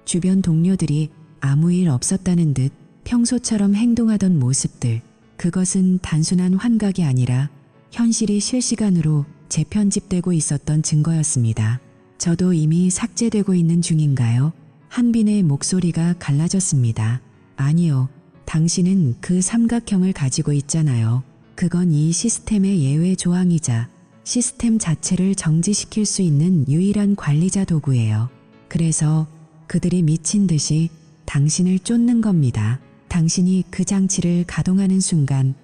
주변 동료들이 아무 일 없었다는 듯 평소처럼 행동하던 모습들. 그것은 단순한 환각이 아니라 현실이 실시간으로 재편집되고 있었던 증거였습니다. 저도 이미 삭제되고 있는 중인가요? 한빈의 목소리가 갈라졌습니다. 아니요. 당신은 그 삼각형을 가지고 있잖아요. 그건 이 시스템의 예외 조항이자 시스템 자체를 정지시킬 수 있는 유일한 관리자 도구예요. 그래서 그들이 미친 듯이 당신을 쫓는 겁니다. 당신이 그 장치를 가동하는 순간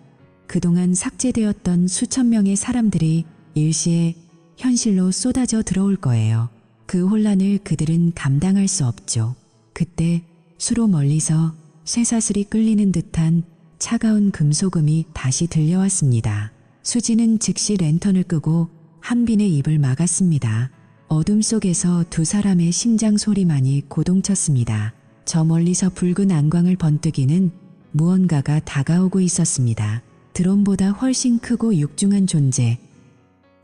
그동안 삭제되었던 수천 명의 사람들이 일시에 현실로 쏟아져 들어올 거예요. 그 혼란을 그들은 감당할 수 없죠. 그때 수로 멀리서 쇠사슬이 끌리는 듯한 차가운 금소금이 다시 들려왔습니다. 수지는 즉시 랜턴을 끄고 한빈의 입을 막았습니다. 어둠 속에서 두 사람의 심장 소리만이 고동쳤습니다. 저 멀리서 붉은 안광을 번뜩이는 무언가가 다가오고 있었습니다. 드론보다 훨씬 크고 육중한 존재.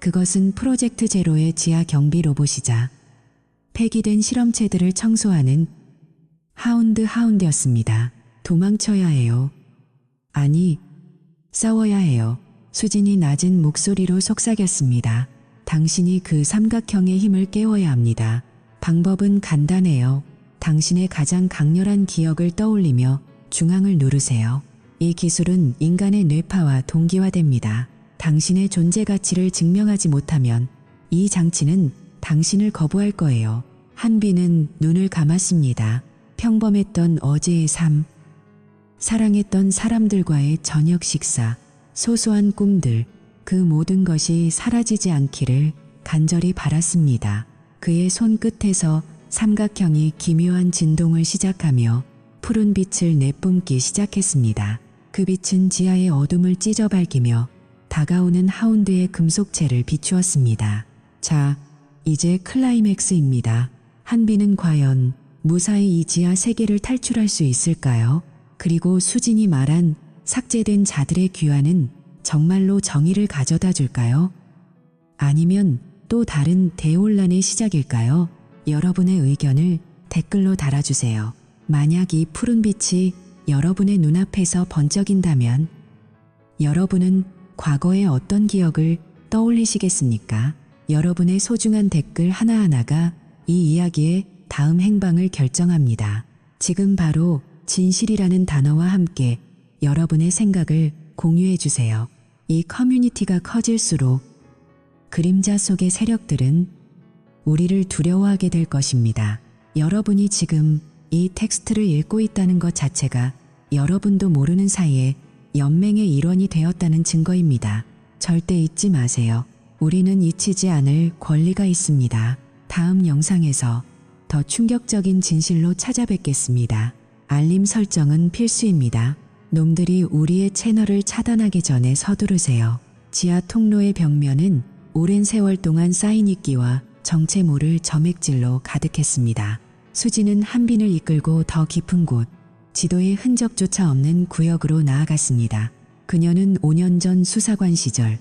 그것은 프로젝트 제로의 지하 경비 로봇이자 폐기된 실험체들을 청소하는 하운드였습니다. 도망쳐야 해요. 아니, 싸워야 해요. 수진이 낮은 목소리로 속삭였습니다. 당신이 그 삼각형의 힘을 깨워야 합니다. 방법은 간단해요. 당신의 가장 강렬한 기억을 떠올리며 중앙을 누르세요. 이 기술은 인간의 뇌파와 동기화됩니다. 당신의 존재 가치를 증명하지 못하면 이 장치는 당신을 거부할 거예요. 한비는 눈을 감았습니다. 평범했던 어제의 삶, 사랑했던 사람들과의 저녁 식사, 소소한 꿈들, 그 모든 것이 사라지지 않기를 간절히 바랐습니다. 그의 손끝에서 삼각형이 기묘한 진동을 시작하며 푸른 빛을 내뿜기 시작했습니다. 그 빛은 지하의 어둠을 찢어 밝히며 다가오는 하운드의 금속체를 비추었습니다. 자, 이제 클라이맥스입니다. 한비는 과연 무사히 이 지하 세계를 탈출할 수 있을까요? 그리고 수진이 말한 삭제된 자들의 귀환은 정말로 정의를 가져다 줄까요? 아니면 또 다른 대혼란의 시작일까요? 여러분의 의견을 댓글로 달아주세요. 만약 이 푸른 빛이 여러분의 눈앞에서 번쩍인다면 여러분은 과거의 어떤 기억을 떠올리시겠습니까? 여러분의 소중한 댓글 하나하나가 이 이야기의 다음 행방을 결정합니다. 지금 바로 진실이라는 단어와 함께 여러분의 생각을 공유해 주세요. 이 커뮤니티가 커질수록 그림자 속의 세력들은 우리를 두려워하게 될 것입니다. 여러분이 지금 이 텍스트를 읽고 있다는 것 자체가 여러분도 모르는 사이에 연맹의 일원이 되었다는 증거입니다. 절대 잊지 마세요. 우리는 잊히지 않을 권리가 있습니다. 다음 영상에서 더 충격적인 진실로 찾아뵙겠습니다. 알림 설정은 필수입니다. 놈들이 우리의 채널을 차단하기 전에 서두르세요. 지하 통로의 벽면은 오랜 세월 동안 쌓인 이끼와 정체모를 점액질로 가득했습니다. 수지는 한빈을 이끌고 더 깊은 곳, 지도의 흔적조차 없는 구역으로 나아갔습니다. 그녀는 5년 전 수사관 시절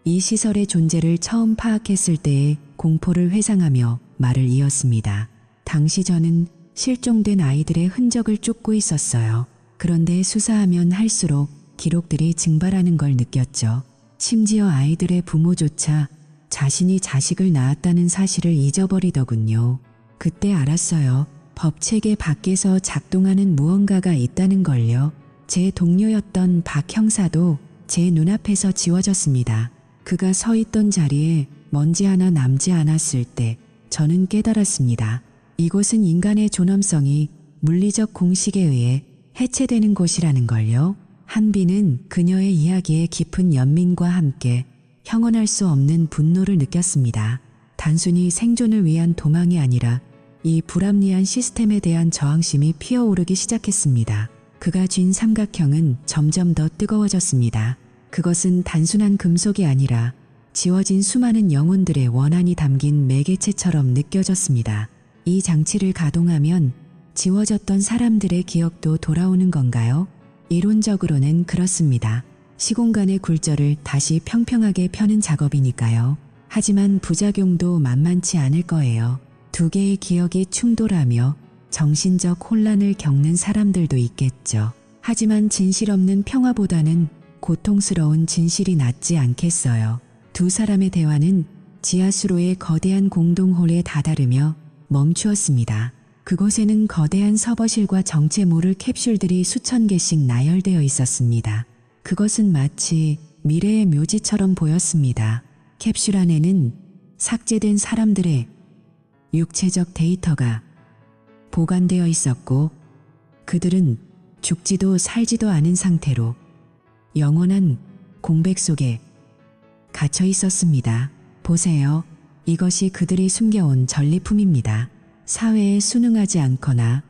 이 시설의 존재를 처음 파악했을 때의 공포를 회상하며 말을 이었습니다. 당시 저는 실종된 아이들의 흔적을 쫓고 있었어요. 그런데 수사하면 할수록 기록들이 증발하는 걸 느꼈죠. 심지어 아이들의 부모조차 자신이 자식을 낳았다는 사실을 잊어버리더군요. 그때 알았어요. 법체계 밖에서 작동하는 무언가가 있다는 걸요. 제 동료였던 박 형사도 제 눈앞에서 지워졌습니다. 그가 서 있던 자리에 먼지 하나 남지 않았을 때 저는 깨달았습니다. 이곳은 인간의 존엄성이 물리적 공식에 의해 해체되는 곳이라는 걸요. 한비는 그녀의 이야기의 깊은 연민과 함께 형언할 수 없는 분노를 느꼈습니다. 단순히 생존을 위한 도망이 아니라 이 불합리한 시스템에 대한 저항심이 피어오르기 시작했습니다. 그가 쥔 삼각형은 점점 더 뜨거워졌습니다. 그것은 단순한 금속이 아니라 지워진 수많은 영혼들의 원한이 담긴 매개체처럼 느껴졌습니다. 이 장치를 가동하면 지워졌던 사람들의 기억도 돌아오는 건가요? 이론적으로는 그렇습니다. 시공간의 굴절을 다시 평평하게 펴는 작업이니까요. 하지만 부작용도 만만치 않을 거예요. 두 개의 기억이 충돌하며 정신적 혼란을 겪는 사람들도 있겠죠. 하지만 진실 없는 평화보다는 고통스러운 진실이 낫지 않겠어요. 두 사람의 대화는 지하수로의 거대한 공동홀에 다다르며 멈추었습니다. 그곳에는 거대한 서버실과 정체 모를 캡슐들이 수천 개씩 나열되어 있었습니다. 그것은 마치 미래의 묘지처럼 보였습니다. 캡슐 안에는 삭제된 사람들의 육체적 데이터가 보관되어 있었고 그들은 죽지도 살지도 않은 상태로 영원한 공백 속에 갇혀 있었습니다. 보세요. 이것이 그들이 숨겨온 전리품입니다. 사회에 순응하지 않거나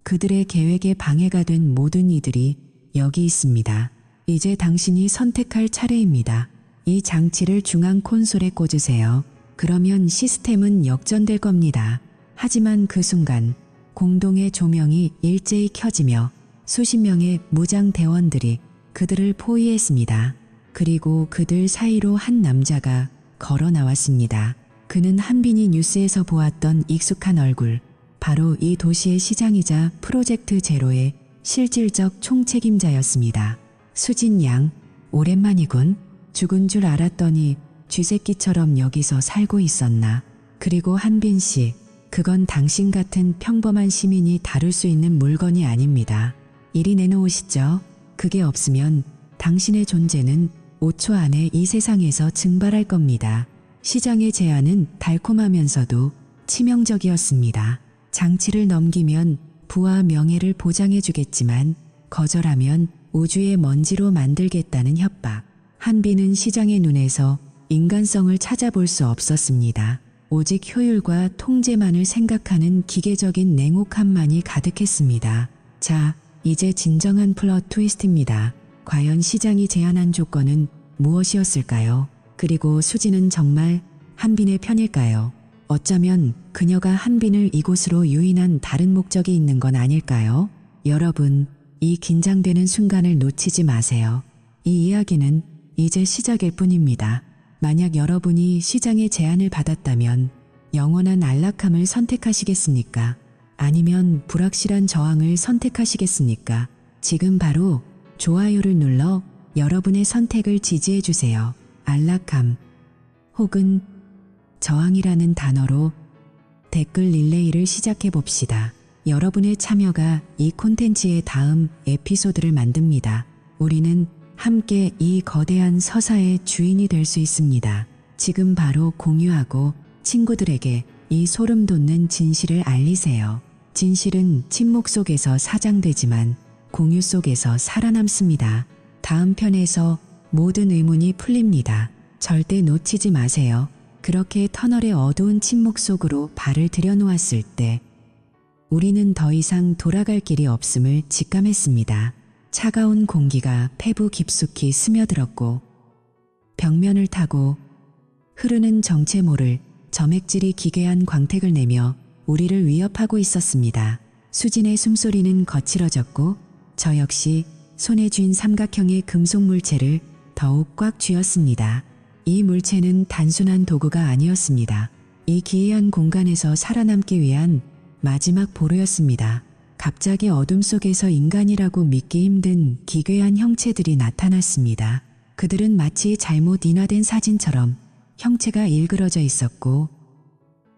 그들의 계획에 방해가 된 모든 이들이 여기 있습니다. 이제 당신이 선택할 차례입니다. 이 장치를 중앙 콘솔에 꽂으세요. 그러면 시스템은 역전될 겁니다. 하지만 그 순간 공동의 조명이 일제히 켜지며 수십 명의 무장 대원들이 그들을 포위했습니다. 그리고 그들 사이로 한 남자가 걸어 나왔습니다. 그는 한빈이 뉴스에서 보았던 익숙한 얼굴, 바로 이 도시의 시장이자 프로젝트 제로의 실질적 총책임자였습니다. 수진 양, 오랜만이군. 죽은 줄 알았더니 쥐새끼처럼 여기서 살고 있었나. 그리고 한빈 씨, 그건 당신 같은 평범한 시민이 다룰 수 있는 물건이 아닙니다. 이리 내놓으시죠. 그게 없으면 당신의 존재는 5초 안에 이 세상에서 증발할 겁니다. 시장의 제안은 달콤하면서도 치명적이었습니다. 장치를 넘기면 부와 명예를 보장해주겠지만 거절하면 우주의 먼지로 만들겠다는 협박. 한빈은 시장의 눈에서 인간성을 찾아볼 수 없었습니다. 오직 효율과 통제만을 생각하는 기계적인 냉혹함만이 가득했습니다. 자, 이제 진정한 플롯 트위스트입니다. 과연 시장이 제안한 조건은 무엇이었을까요? 그리고 수진은 정말 한빈의 편일까요? 어쩌면 그녀가 한빈을 이곳으로 유인한 다른 목적이 있는 건 아닐까요? 여러분, 이 긴장되는 순간을 놓치지 마세요. 이 이야기는 이제 시작일 뿐입니다. 만약 여러분이 시장의 제안을 받았다면 영원한 안락함을 선택하시겠습니까? 아니면 불확실한 저항을 선택하시겠습니까? 지금 바로 좋아요를 눌러 여러분의 선택을 지지해 주세요. 안락함 혹은 저항이라는 단어로 댓글 릴레이를 시작해 봅시다. 여러분의 참여가 이 콘텐츠의 다음 에피소드를 만듭니다. 우리는 함께 이 거대한 서사의 주인이 될 수 있습니다. 지금 바로 공유하고 친구들에게 이 소름 돋는 진실을 알리세요. 진실은 침묵 속에서 사장되지만 공유 속에서 살아남습니다. 다음 편에서 모든 의문이 풀립니다. 절대 놓치지 마세요. 그렇게 터널의 어두운 침묵 속으로 발을 들여놓았을 때 우리는 더 이상 돌아갈 길이 없음을 직감했습니다. 차가운 공기가 폐부 깊숙이 스며들었고 벽면을 타고 흐르는 정체 모를 점액질이 기괴한 광택을 내며 우리를 위협하고 있었습니다. 수진의 숨소리는 거칠어졌고 저 역시 손에 쥔 삼각형의 금속 물체를 더욱 꽉 쥐었습니다. 이 물체는 단순한 도구가 아니었습니다. 이 기이한 공간에서 살아남기 위한 마지막 보루였습니다. 갑자기 어둠 속에서 인간이라고 믿기 힘든 기괴한 형체들이 나타났습니다. 그들은 마치 잘못 인화된 사진처럼 형체가 일그러져 있었고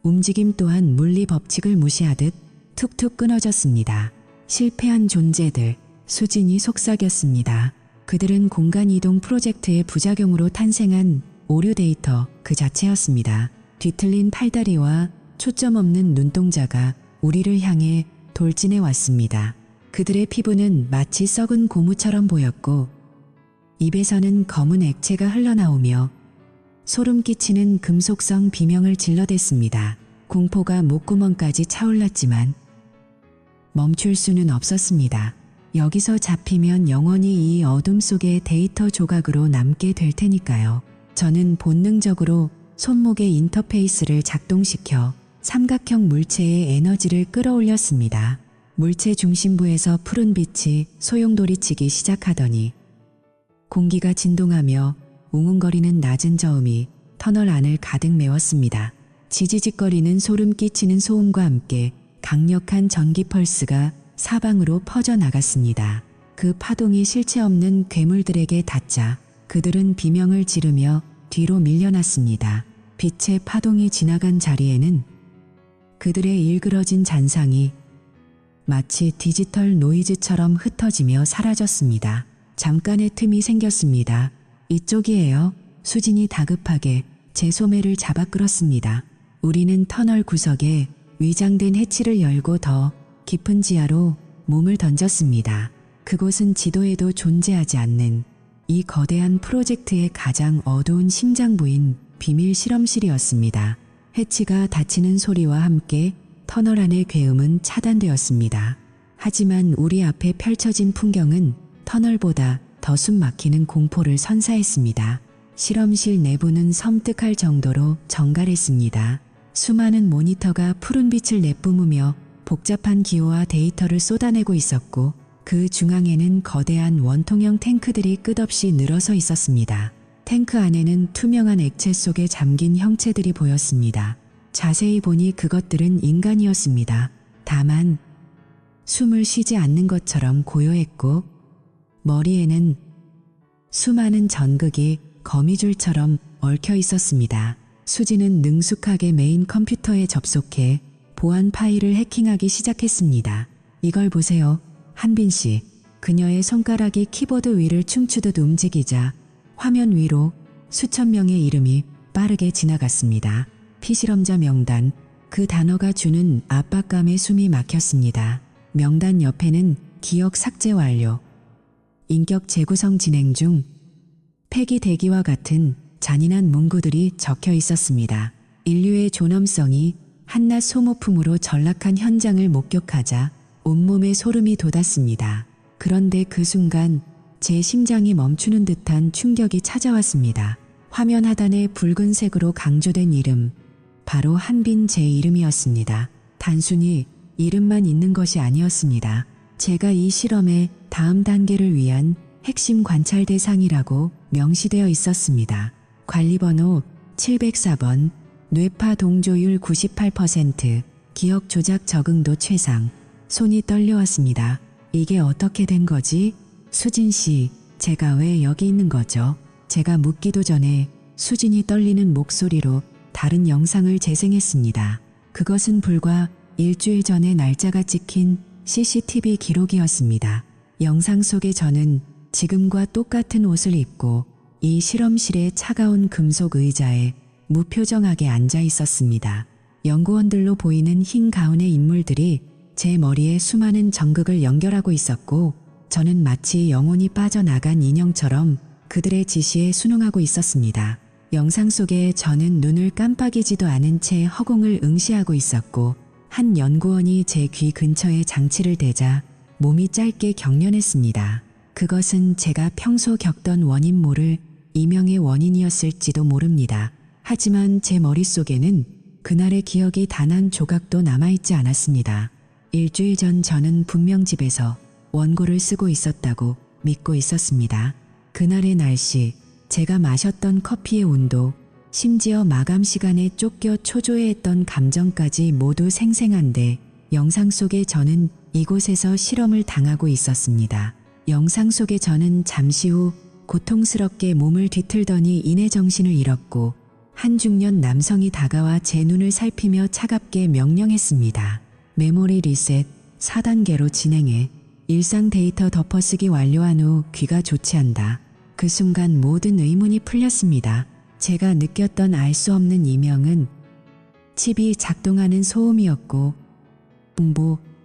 움직임 또한 물리 법칙을 무시하듯 툭툭 끊어졌습니다. 실패한 존재들, 수진이 속삭였습니다. 그들은 공간 이동 프로젝트의 부작용으로 탄생한 오류 데이터 그 자체였습니다. 뒤틀린 팔다리와 초점 없는 눈동자가 우리를 향해 돌진해 왔습니다. 그들의 피부는 마치 썩은 고무처럼 보였고 입에서는 검은 액체가 흘러나오며 소름 끼치는 금속성 비명을 질러댔습니다. 공포가 목구멍까지 차올랐지만 멈출 수는 없었습니다. 여기서 잡히면 영원히 이 어둠 속의 데이터 조각으로 남게 될 테니까요. 저는 본능적으로 손목의 인터페이스를 작동시켜 삼각형 물체의 에너지를 끌어올렸습니다. 물체 중심부에서 푸른 빛이 소용돌이치기 시작하더니 공기가 진동하며 웅웅거리는 낮은 저음이 터널 안을 가득 메웠습니다. 지지직거리는 소름 끼치는 소음과 함께 강력한 전기 펄스가 사방으로 퍼져나갔습니다. 그 파동이 실체 없는 괴물들에게 닿자 그들은 비명을 지르며 뒤로 밀려났습니다. 빛의 파동이 지나간 자리에는 그들의 일그러진 잔상이 마치 디지털 노이즈처럼 흩어지며 사라졌습니다. 잠깐의 틈이 생겼습니다. 이쪽이에요. 수진이 다급하게 제 소매를 잡아 끌었습니다. 우리는 터널 구석에 위장된 해치를 열고 더 깊은 지하로 몸을 던졌습니다. 그곳은 지도에도 존재하지 않는 이 거대한 프로젝트의 가장 어두운 심장부인 비밀 실험실이었습니다. 해치가 닫히는 소리와 함께 터널 안의 괴음은 차단되었습니다. 하지만 우리 앞에 펼쳐진 풍경은 터널보다 더 숨막히는 공포를 선사했습니다. 실험실 내부는 섬뜩할 정도로 정갈했습니다. 수많은 모니터가 푸른 빛을 내뿜으며 복잡한 기호와 데이터를 쏟아내고 있었고 그 중앙에는 거대한 원통형 탱크들이 끝없이 늘어서 있었습니다. 탱크 안에는 투명한 액체 속에 잠긴 형체들이 보였습니다. 자세히 보니 그것들은 인간이었습니다. 다만 숨을 쉬지 않는 것처럼 고요했고 머리에는 수많은 전극이 거미줄처럼 얽혀 있었습니다. 수지는 능숙하게 메인 컴퓨터에 접속해 보안 파일을 해킹하기 시작했습니다. 이걸 보세요. 한빈 씨. 그녀의 손가락이 키보드 위를 춤추듯 움직이자 화면 위로 수천 명의 이름이 빠르게 지나갔습니다. 피실험자 명단. 그 단어가 주는 압박감에 숨이 막혔습니다. 명단 옆에는 기억 삭제 완료, 인격 재구성 진행 중, 폐기 대기와 같은 잔인한 문구들이 적혀 있었습니다. 인류의 존엄성이 한낱 소모품으로 전락한 현장을 목격하자 온몸에 소름이 돋았습니다. 그런데 그 순간 제 심장이 멈추는 듯한 충격이 찾아왔습니다. 화면 하단에 붉은색으로 강조된 이름, 바로 한빈 제 이름이었습니다. 단순히 이름만 있는 것이 아니었습니다. 제가 이 실험의 다음 단계를 위한 핵심 관찰 대상이라고 명시되어 있었습니다. 관리번호 704번, 뇌파 동조율 98%, 기억 조작 적응도 최상. 손이 떨려왔습니다. 이게 어떻게 된 거지? 수진 씨, 제가 왜 여기 있는 거죠? 제가 묻기도 전에 수진이 떨리는 목소리로 다른 영상을 재생했습니다. 그것은 불과 일주일 전에 날짜가 찍힌 CCTV 기록이었습니다. 영상 속에 저는 지금과 똑같은 옷을 입고 이 실험실의 차가운 금속 의자에 무표정하게 앉아 있었습니다. 연구원들로 보이는 흰 가운의 인물들이 제 머리에 수많은 전극을 연결하고 있었고 저는 마치 영혼이 빠져나간 인형처럼 그들의 지시에 순응하고 있었습니다. 영상 속에 저는 눈을 깜빡이지도 않은 채 허공을 응시하고 있었고 한 연구원이 제 귀 근처에 장치를 대자 몸이 짧게 경련했습니다. 그것은 제가 평소 겪던 원인 모를 이명의 원인이었을지도 모릅니다. 하지만 제 머릿속에는 그날의 기억이 단 한 조각도 남아있지 않았습니다. 일주일 전 저는 분명 집에서 원고를 쓰고 있었다고 믿고 있었습니다. 그날의 날씨, 제가 마셨던 커피의 온도, 심지어 마감 시간에 쫓겨 초조해했던 감정까지 모두 생생한데 영상 속에 저는 이곳에서 실험을 당하고 있었습니다. 영상 속에 저는 잠시 후 고통스럽게 몸을 뒤틀더니 이내 정신을 잃었고 한 중년 남성이 다가와 제 눈을 살피며 차갑게 명령했습니다. 메모리 리셋 4단계로 진행해. 일상 데이터 덮어쓰기 완료한 후 귀가 조치한다. 그 순간 모든 의문이 풀렸습니다. 제가 느꼈던 알 수 없는 이명은 칩이 작동하는 소음이었고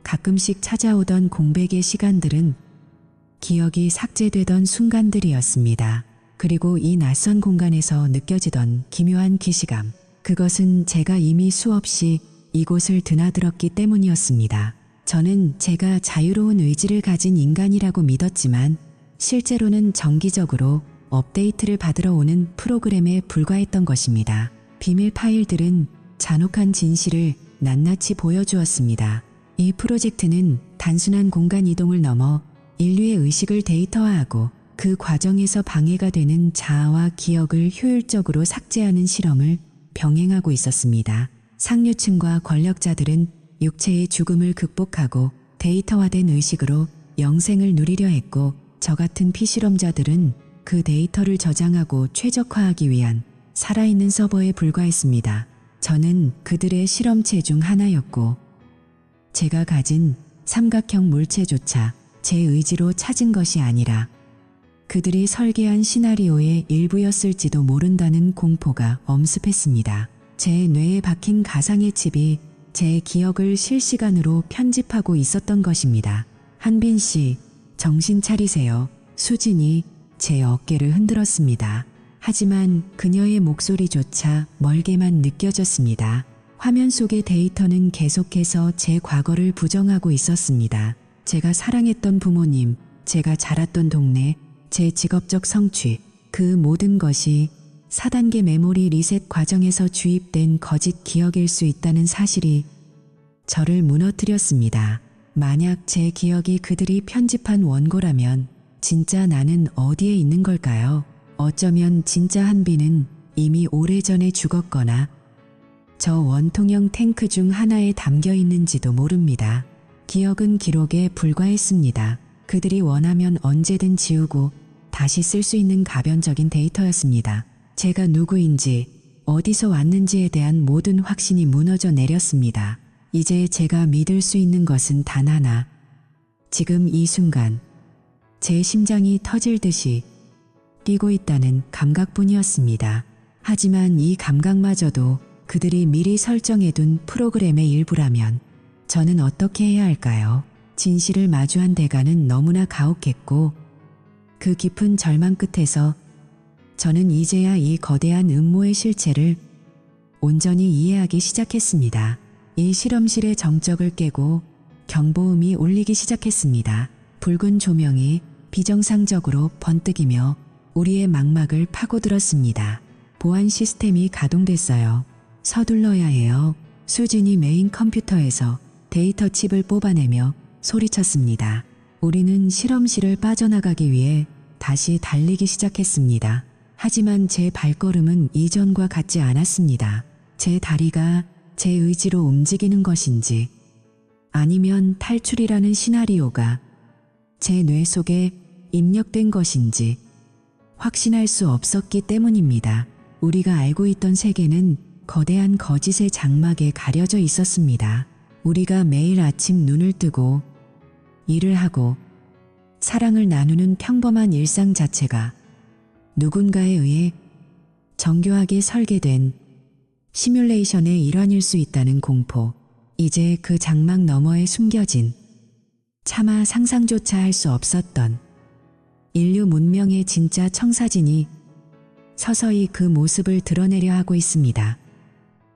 가끔씩 찾아오던 공백의 시간들은 기억이 삭제되던 순간들이었습니다. 그리고 이 낯선 공간에서 느껴지던 기묘한 기시감, 그것은 제가 이미 수없이 이곳을 드나들었기 때문이었습니다. 저는 제가 자유로운 의지를 가진 인간이라고 믿었지만 실제로는 정기적으로 업데이트를 받으러 오는 프로그램에 불과했던 것입니다. 비밀 파일들은 잔혹한 진실을 낱낱이 보여주었습니다. 이 프로젝트는 단순한 공간 이동을 넘어 인류의 의식을 데이터화하고 그 과정에서 방해가 되는 자아와 기억을 효율적으로 삭제하는 실험을 병행하고 있었습니다. 상류층과 권력자들은 육체의 죽음을 극복하고 데이터화된 의식으로 영생을 누리려 했고 저 같은 피실험자들은 그 데이터를 저장하고 최적화하기 위한 살아있는 서버에 불과했습니다. 저는 그들의 실험체 중 하나였고 제가 가진 삼각형 물체조차 제 의지로 찾은 것이 아니라 그들이 설계한 시나리오의 일부였을지도 모른다는 공포가 엄습했습니다. 제 뇌에 박힌 가상의 칩이 제 기억을 실시간으로 편집하고 있었던 것입니다. 한빈 씨, 정신 차리세요. 수진이 제 어깨를 흔들었습니다. 하지만 그녀의 목소리조차 멀게만 느껴졌습니다. 화면 속의 데이터는 계속해서 제 과거를 부정하고 있었습니다. 제가 사랑했던 부모님, 제가 자랐던 동네, 제 직업적 성취, 그 모든 것이 4단계 메모리 리셋 과정에서 주입된 거짓 기억일 수 있다는 사실이 저를 무너뜨렸습니다. 만약 제 기억이 그들이 편집한 원고라면 진짜 나는 어디에 있는 걸까요? 어쩌면 진짜 한빈은 이미 오래전에 죽었거나 저 원통형 탱크 중 하나에 담겨 있는지도 모릅니다. 기억은 기록에 불과했습니다. 그들이 원하면 언제든 지우고 다시 쓸 수 있는 가변적인 데이터였습니다. 제가 누구인지, 어디서 왔는지에 대한 모든 확신이 무너져 내렸습니다. 이제 제가 믿을 수 있는 것은 단 하나. 지금 이 순간 제 심장이 터질 듯이 뛰고 있다는 감각뿐이었습니다. 하지만 이 감각마저도 그들이 미리 설정해둔 프로그램의 일부라면 저는 어떻게 해야 할까요? 진실을 마주한 대가는 너무나 가혹했고 그 깊은 절망 끝에서 저는 이제야 이 거대한 음모의 실체를 온전히 이해하기 시작했습니다. 이 실험실의 정적을 깨고 경보음이 울리기 시작했습니다. 붉은 조명이 비정상적으로 번뜩이며 우리의 망막을 파고들었습니다. 보안 시스템이 가동됐어요. 서둘러야 해요. 수진이 메인 컴퓨터에서 데이터 칩을 뽑아내며 소리쳤습니다. 우리는 실험실을 빠져나가기 위해 다시 달리기 시작했습니다. 하지만 제 발걸음은 이전과 같지 않았습니다. 제 다리가 제 의지로 움직이는 것인지 아니면 탈출이라는 시나리오가 제 뇌 속에 입력된 것인지 확신할 수 없었기 때문입니다. 우리가 알고 있던 세계는 거대한 거짓의 장막에 가려져 있었습니다. 우리가 매일 아침 눈을 뜨고 일을 하고 사랑을 나누는 평범한 일상 자체가 누군가에 의해 정교하게 설계된 시뮬레이션의 일환일 수 있다는 공포. 이제 그 장막 너머에 숨겨진 차마 상상조차 할 수 없었던 인류 문명의 진짜 청사진이 서서히 그 모습을 드러내려 하고 있습니다.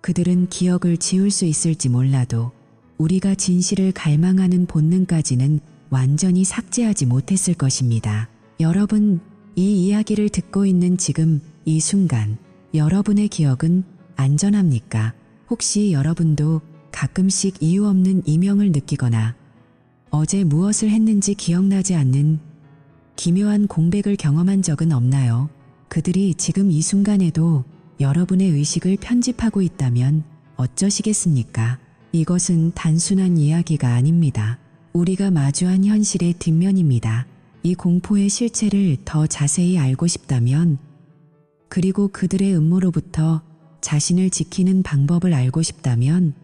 그들은 기억을 지울 수 있을지 몰라도 우리가 진실을 갈망하는 본능까지는 완전히 삭제하지 못했을 것입니다. 여러분, 이 이야기를 듣고 있는 지금 이 순간 여러분의 기억은 안전합니까? 혹시 여러분도 가끔씩 이유 없는 이명을 느끼거나 어제 무엇을 했는지 기억나지 않는 기묘한 공백을 경험한 적은 없나요? 그들이 지금 이 순간에도 여러분의 의식을 편집하고 있다면 어쩌시겠습니까? 이것은 단순한 이야기가 아닙니다. 우리가 마주한 현실의 뒷면입니다. 이 공포의 실체를 더 자세히 알고 싶다면, 그리고 그들의 음모로부터 자신을 지키는 방법을 알고 싶다면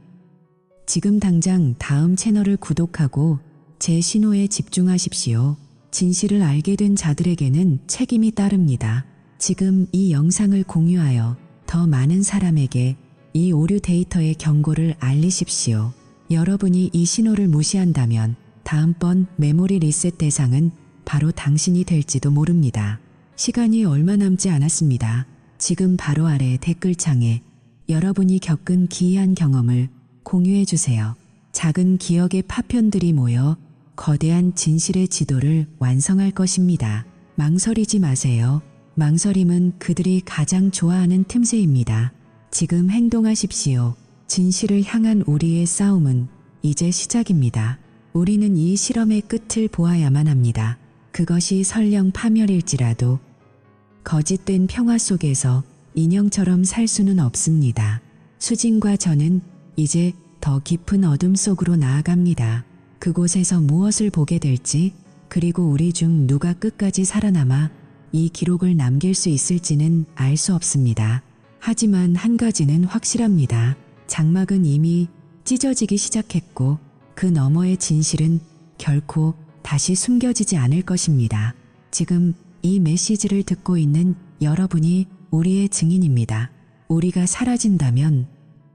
지금 당장 다음 채널을 구독하고 제 신호에 집중하십시오. 진실을 알게 된 자들에게는 책임이 따릅니다. 지금 이 영상을 공유하여 더 많은 사람에게 이 오류 데이터의 경고를 알리십시오. 여러분이 이 신호를 무시한다면 다음번 메모리 리셋 대상은 바로 당신이 될지도 모릅니다. 시간이 얼마 남지 않았습니다. 지금 바로 아래 댓글창에 여러분이 겪은 기이한 경험을 공유해주세요. 작은 기억의 파편들이 모여 거대한 진실의 지도를 완성할 것입니다. 망설이지 마세요. 망설임은 그들이 가장 좋아하는 틈새입니다. 지금 행동하십시오. 진실을 향한 우리의 싸움은 이제 시작입니다. 우리는 이 실험의 끝을 보아야만 합니다. 그것이 설령 파멸일지라도 거짓된 평화 속에서 인형처럼 살 수는 없습니다. 수진과 저는 이제 더 깊은 어둠 속으로 나아갑니다. 그곳에서 무엇을 보게 될지, 그리고 우리 중 누가 끝까지 살아남아 이 기록을 남길 수 있을지는 알 수 없습니다. 하지만 한 가지는 확실합니다. 장막은 이미 찢어지기 시작했고 그 너머의 진실은 결코 다시 숨겨지지 않을 것입니다. 지금 이 메시지를 듣고 있는 여러분이 우리의 증인입니다. 우리가 사라진다면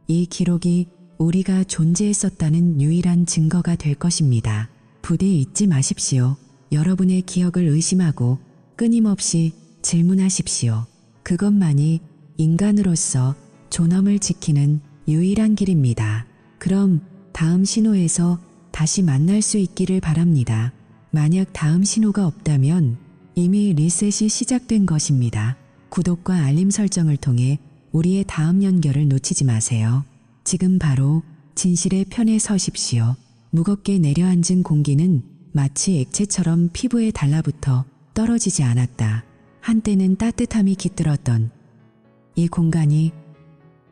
이 기록이 우리가 존재했었다는 유일한 증거가 될 것입니다. 부디 잊지 마십시오. 여러분의 기억을 의심하고 끊임없이 질문하십시오. 그것만이 인간으로서 존엄을 지키는 유일한 길입니다. 그럼 다음 신호에서 다시 만날 수 있기를 바랍니다. 만약 다음 신호가 없다면 이미 리셋이 시작된 것입니다. 구독과 알림 설정을 통해 우리의 다음 연결을 놓치지 마세요. 지금 바로 진실의 편에 서십시오. 무겁게 내려앉은 공기는 마치 액체처럼 피부에 달라붙어 떨어지지 않았다. 한때는 따뜻함이 깃들었던 이 공간이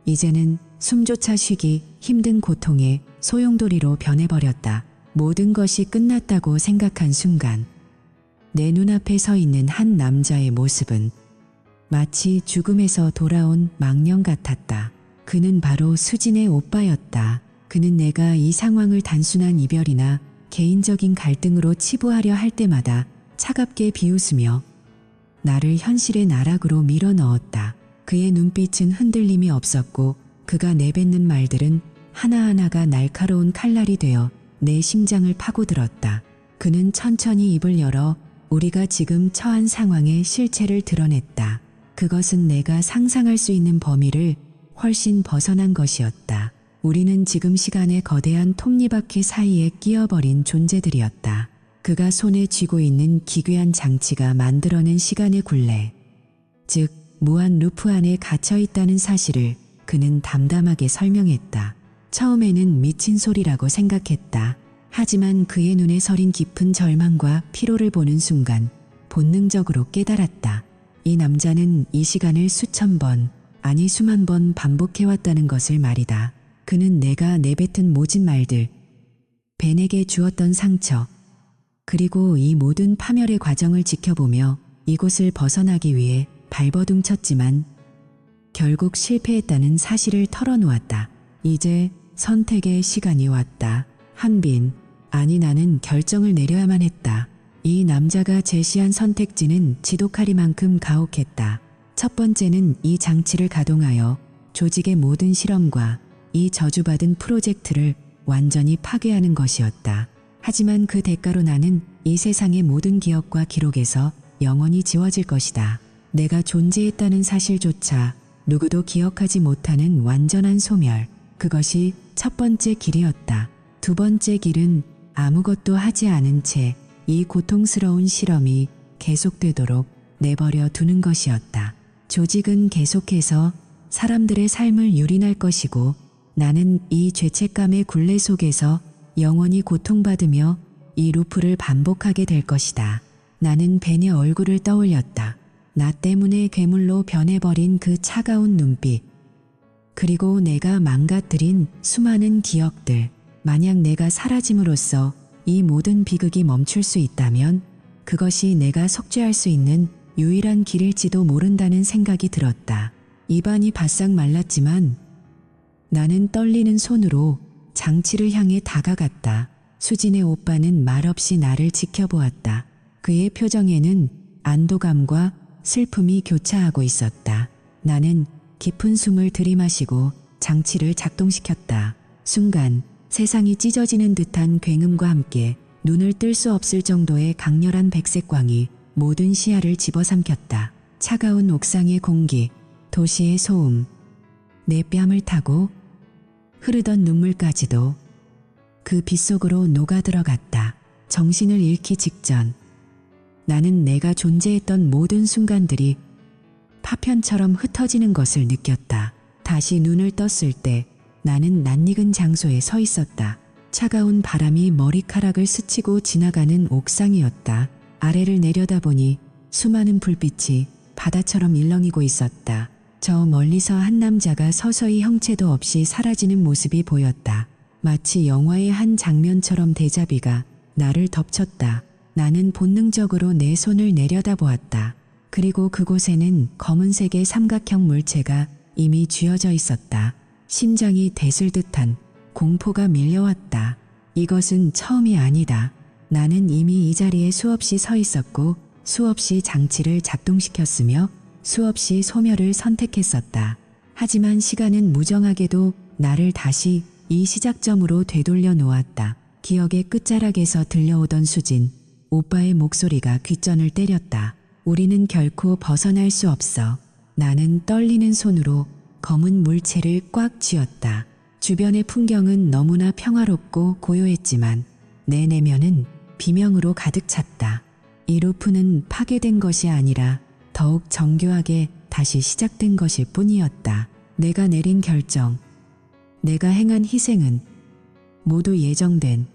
이제는 숨조차 쉬기 힘든 고통에 소용돌이로 변해버렸다. 모든 것이 끝났다고 생각한 순간 내 눈앞에 서 있는 한 남자의 모습은 마치 죽음에서 돌아온 망령 같았다. 그는 바로 수진의 오빠였다. 그는 내가 이 상황을 단순한 이별이나 개인적인 갈등으로 치부하려 할 때마다 차갑게 비웃으며 나를 현실의 나락으로 밀어 넣었다. 그의 눈빛은 흔들림이 없었고 그가 내뱉는 말들은 하나하나가 날카로운 칼날이 되어 내 심장을 파고들었다. 그는 천천히 입을 열어 우리가 지금 처한 상황의 실체를 드러냈다. 그것은 내가 상상할 수 있는 범위를 훨씬 벗어난 것이었다. 우리는 지금 시간의 거대한 톱니바퀴 사이에 끼어버린 존재들이었다. 그가 손에 쥐고 있는 기괴한 장치가 만들어낸 시간의 굴레, 즉 무한 루프 안에 갇혀 있다는 사실을 그는 담담하게 설명했다. 처음에는 미친 소리라고 생각했다. 하지만 그의 눈에 서린 깊은 절망과 피로를 보는 순간 본능적으로 깨달았다. 이 남자는 이 시간을 수천 번, 아니 수만 번 반복해왔다는 것을 말이다. 그는 내가 내뱉은 모진 말들, 벤에게 주었던 상처, 그리고 이 모든 파멸의 과정을 지켜보며 이곳을 벗어나기 위해 발버둥 쳤지만 결국 실패했다는 사실을 털어놓았다. 이제 선택의 시간이 왔다. 한빈, 아니 나는 결정을 내려야만 했다. 이 남자가 제시한 선택지는 지독하리만큼 가혹했다. 첫 번째는 이 장치를 가동하여 조직의 모든 실험과 이 저주받은 프로젝트를 완전히 파괴하는 것이었다. 하지만 그 대가로 나는 이 세상의 모든 기억과 기록에서 영원히 지워질 것이다. 내가 존재했다는 사실조차 누구도 기억하지 못하는 완전한 소멸. 그것이 첫 번째 길이었다. 두 번째 길은 아무것도 하지 않은 채 이 고통스러운 실험이 계속되도록 내버려 두는 것이었다. 조직은 계속해서 사람들의 삶을 유린할 것이고 나는 이 죄책감의 굴레 속에서 영원히 고통받으며 이 루프를 반복하게 될 것이다. 나는 벤의 얼굴을 떠올렸다. 나 때문에 괴물로 변해버린 그 차가운 눈빛. 그리고 내가 망가뜨린 수많은 기억들. 만약 내가 사라짐으로써 이 모든 비극이 멈출 수 있다면 그것이 내가 속죄할 수 있는 유일한 길일지도 모른다는 생각이 들었다. 입안이 바싹 말랐지만 나는 떨리는 손으로 장치를 향해 다가갔다. 수진의 오빠는 말없이 나를 지켜보았다. 그의 표정에는 안도감과 슬픔이 교차하고 있었다. 나는 깊은 숨을 들이마시고 장치를 작동시켰다. 순간 세상이 찢어지는 듯한 굉음과 함께 눈을 뜰 수 없을 정도의 강렬한 백색광이 모든 시야를 집어삼켰다. 차가운 옥상의 공기, 도시의 소음, 내 뺨을 타고 흐르던 눈물까지도 그 빛 속으로 녹아들어갔다. 정신을 잃기 직전 나는 내가 존재했던 모든 순간들이 파편처럼 흩어지는 것을 느꼈다. 다시 눈을 떴을 때 나는 낯익은 장소에 서 있었다. 차가운 바람이 머리카락을 스치고 지나가는 옥상이었다. 아래를 내려다보니 수많은 불빛이 바다처럼 일렁이고 있었다. 저 멀리서 한 남자가 서서히 형체도 없이 사라지는 모습이 보였다. 마치 영화의 한 장면처럼 대자비가 나를 덮쳤다. 나는 본능적으로 내 손을 내려다보았다. 그리고 그곳에는 검은색의 삼각형 물체가 이미 쥐어져 있었다. 심장이 대슬 듯한 공포가 밀려왔다. 이것은 처음이 아니다. 나는 이미 이 자리에 수없이 서 있었고 수없이 장치를 작동시켰으며 수없이 소멸을 선택했었다. 하지만 시간은 무정하게도 나를 다시 이 시작점으로 되돌려 놓았다. 기억의 끝자락에서 들려오던 수진, 오빠의 목소리가 귓전을 때렸다. 우리는 결코 벗어날 수 없어. 나는 떨리는 손으로 검은 물체를 꽉 쥐었다. 주변의 풍경은 너무나 평화롭고 고요했지만 내 내면은 비명으로 가득 찼다. 이 루프는 파괴된 것이 아니라 더욱 정교하게 다시 시작된 것일 뿐이었다. 내가 내린 결정, 내가 행한 희생은 모두 예정된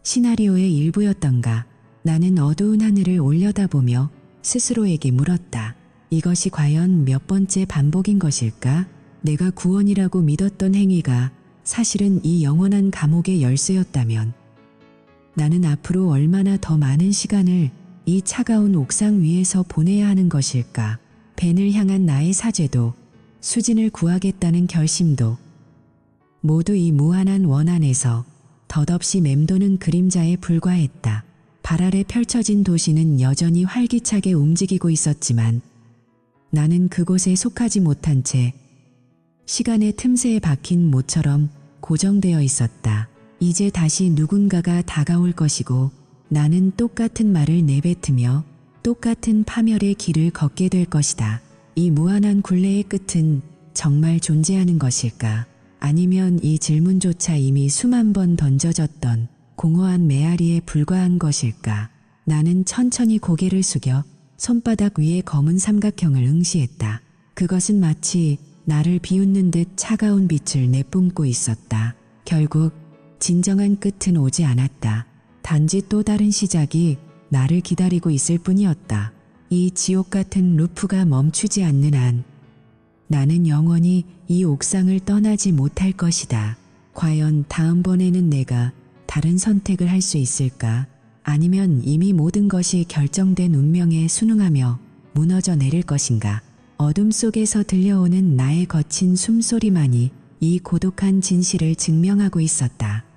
시나리오의 일부였던가. 나는 어두운 하늘을 올려다보며 스스로에게 물었다. 이것이 과연 몇 번째 반복인 것일까? 내가 구원이라고 믿었던 행위가 사실은 이 영원한 감옥의 열쇠였다면 나는 앞으로 얼마나 더 많은 시간을 이 차가운 옥상 위에서 보내야 하는 것일까? 벤을 향한 나의 사죄도, 수진을 구하겠다는 결심도 모두 이 무한한 원안에서 덧없이 맴도는 그림자에 불과했다. 발 아래 펼쳐진 도시는 여전히 활기차게 움직이고 있었지만 나는 그곳에 속하지 못한 채 시간의 틈새에 박힌 모처럼 고정되어 있었다. 이제 다시 누군가가 다가올 것이고 나는 똑같은 말을 내뱉으며 똑같은 파멸의 길을 걷게 될 것이다. 이 무한한 굴레의 끝은 정말 존재하는 것일까? 아니면 이 질문조차 이미 수만 번 던져졌던 공허한 메아리에 불과한 것일까? 나는 천천히 고개를 숙여 손바닥 위에 검은 삼각형을 응시했다. 그것은 마치 나를 비웃는 듯 차가운 빛을 내뿜고 있었다. 결국 진정한 끝은 오지 않았다. 단지 또 다른 시작이 나를 기다리고 있을 뿐이었다. 이 지옥 같은 루프가 멈추지 않는 한 나는 영원히 이 옥상을 떠나지 못할 것이다. 과연 다음번에는 내가 다른 선택을 할 수 있을까? 아니면 이미 모든 것이 결정된 운명에 순응하며 무너져 내릴 것인가? 어둠 속에서 들려오는 나의 거친 숨소리만이 이 고독한 진실을 증명하고 있었다.